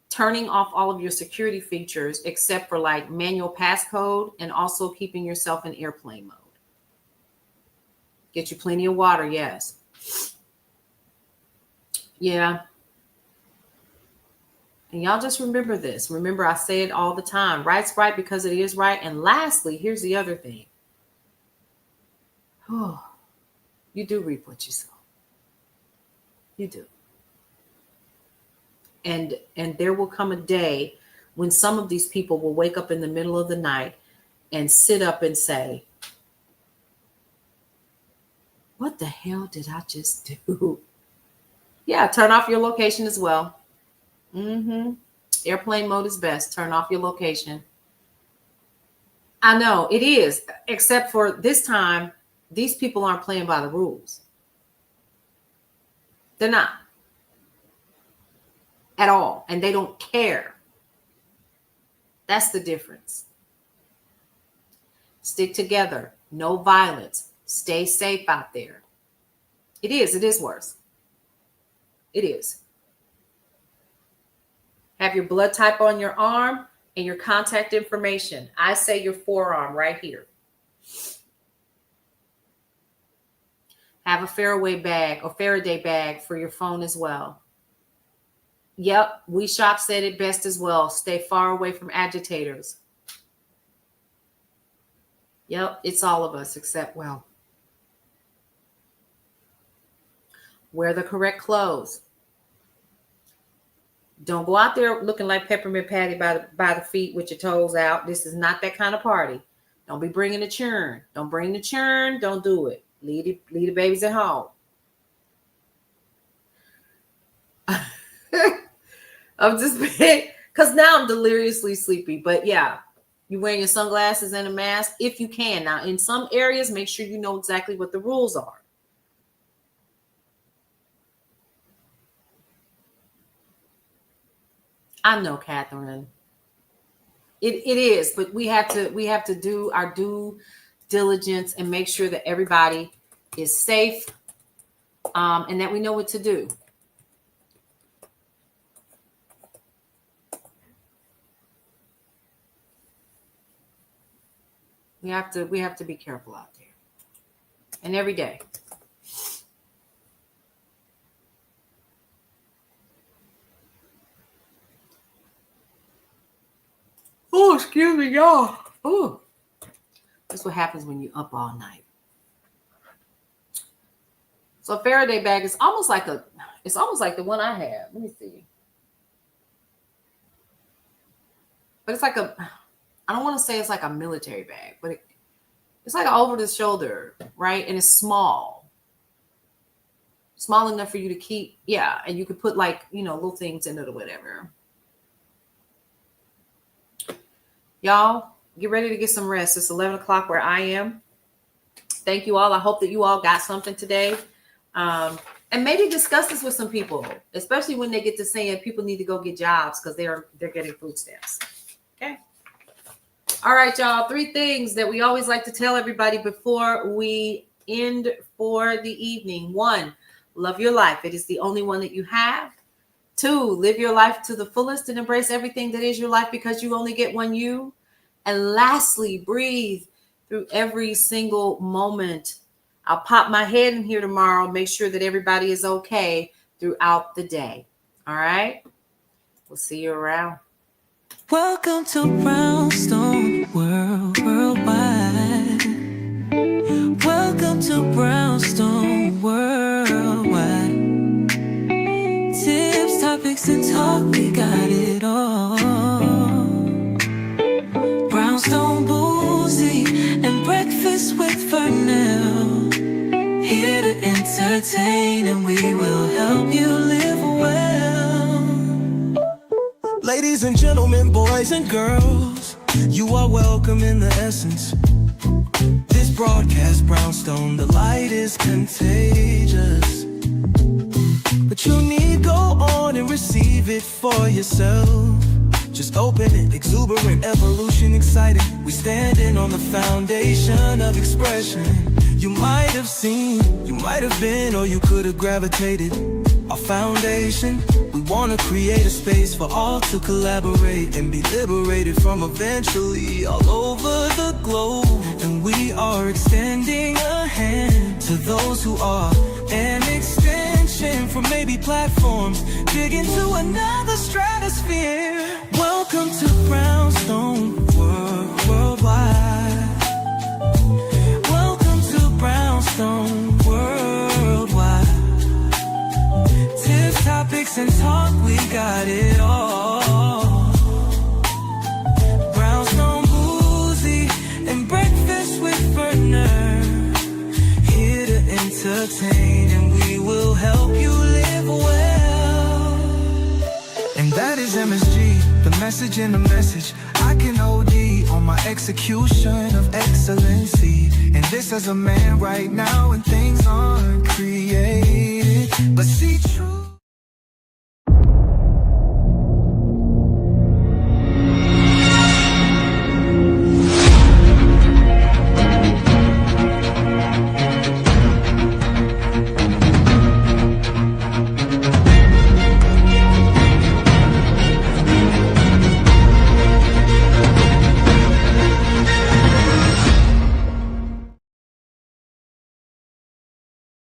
turning off all of your security features except for like manual passcode, and also keeping yourself in airplane mode. Get you plenty of water, yes. Yeah. And y'all just remember this. Remember, I say it all the time. Right's right because it is right. And lastly, here's the other thing. Oh, you do reap what you sow. You do. And there will come a day when some of these people will wake up in the middle of the night and sit up and say, what the hell did I just do? Yeah, turn off your location as well. Airplane mode is best. Turn off your location. I know it is, except for this time, these people aren't playing by the rules. They're not at all. And they don't care. That's the difference. Stick together. No violence. Stay safe out there. It is worse. It is. Have your blood type on your arm and your contact information. I say your forearm right here. Have a Faraday bag for your phone as well. Yep, We Shop said it best as well. Stay far away from agitators. Yep, it's all of us except, well, wear the correct clothes. Don't go out there looking like Peppermint Patty by the feet with your toes out. This is not that kind of party. Don't be bringing the churn. Don't bring the churn. Don't do it. Leave the babies at home. I'm just because now I'm deliriously sleepy. But yeah, you wearing your sunglasses and a mask if you can. Now, in some areas, make sure you know exactly what the rules are. I know, Catherine. It is, but we have to do our due diligence and make sure that everybody is safe, and that we know what to do. We have to be careful out there, and every day. Oh, excuse me, y'all. Oh, that's what happens when you up all night. So a Faraday bag is almost like the one I have. Let me see. But it's like I don't want to say it's like a military bag, but it's like over the shoulder, right? And it's small enough for you to keep. Yeah. And you could put like, little things in it or whatever. Y'all get ready to get some rest. It's 11 o'clock where I am. Thank you all. I hope that you all got something today. And maybe discuss this with some people, especially when they get to saying people need to go get jobs because they're getting food stamps. Okay. All right, y'all. 3 things that we always like to tell everybody before we end for the evening. 1, love your life. It is the only one that you have. 2, live your life to the fullest and embrace everything that is your life because you only get one you. And lastly, breathe through every single moment. I'll pop my head in here tomorrow, make sure that everybody is okay throughout the day. All right? We'll see you around. Welcome to Brownstone Worldwide. Welcome to Brownstone Worldwide. Tips, topics, and talk, we got it all. Brownstone Boozy and Breakfast with Vernell. Here to entertain, and we will help you live well. Ladies and gentlemen, boys and girls, you are welcome in the essence. This broadcast, Brownstone, the light is contagious. But you need go on and receive it for yourself. Just open it, exuberant, evolution, exciting. We standing on the foundation of expression. You might have seen, you might have been, or you could have gravitated. Our foundation, we want to create a space for all to collaborate and be liberated from eventually all over the globe. And we are extending a hand to those who are an extension from maybe platforms dig into another stratosphere. Welcome to Brownstone Worldwide. Welcome to Brownstone Worldwide. Tips, topics, and talk, we got it all. Brownstone Boozy and Breakfast with Vernell. Here to entertain, and we will help you live well. And that is MSG, the message in the message. I can OD on my execution of excellency. And this as a man right now, and things aren't created, but see true.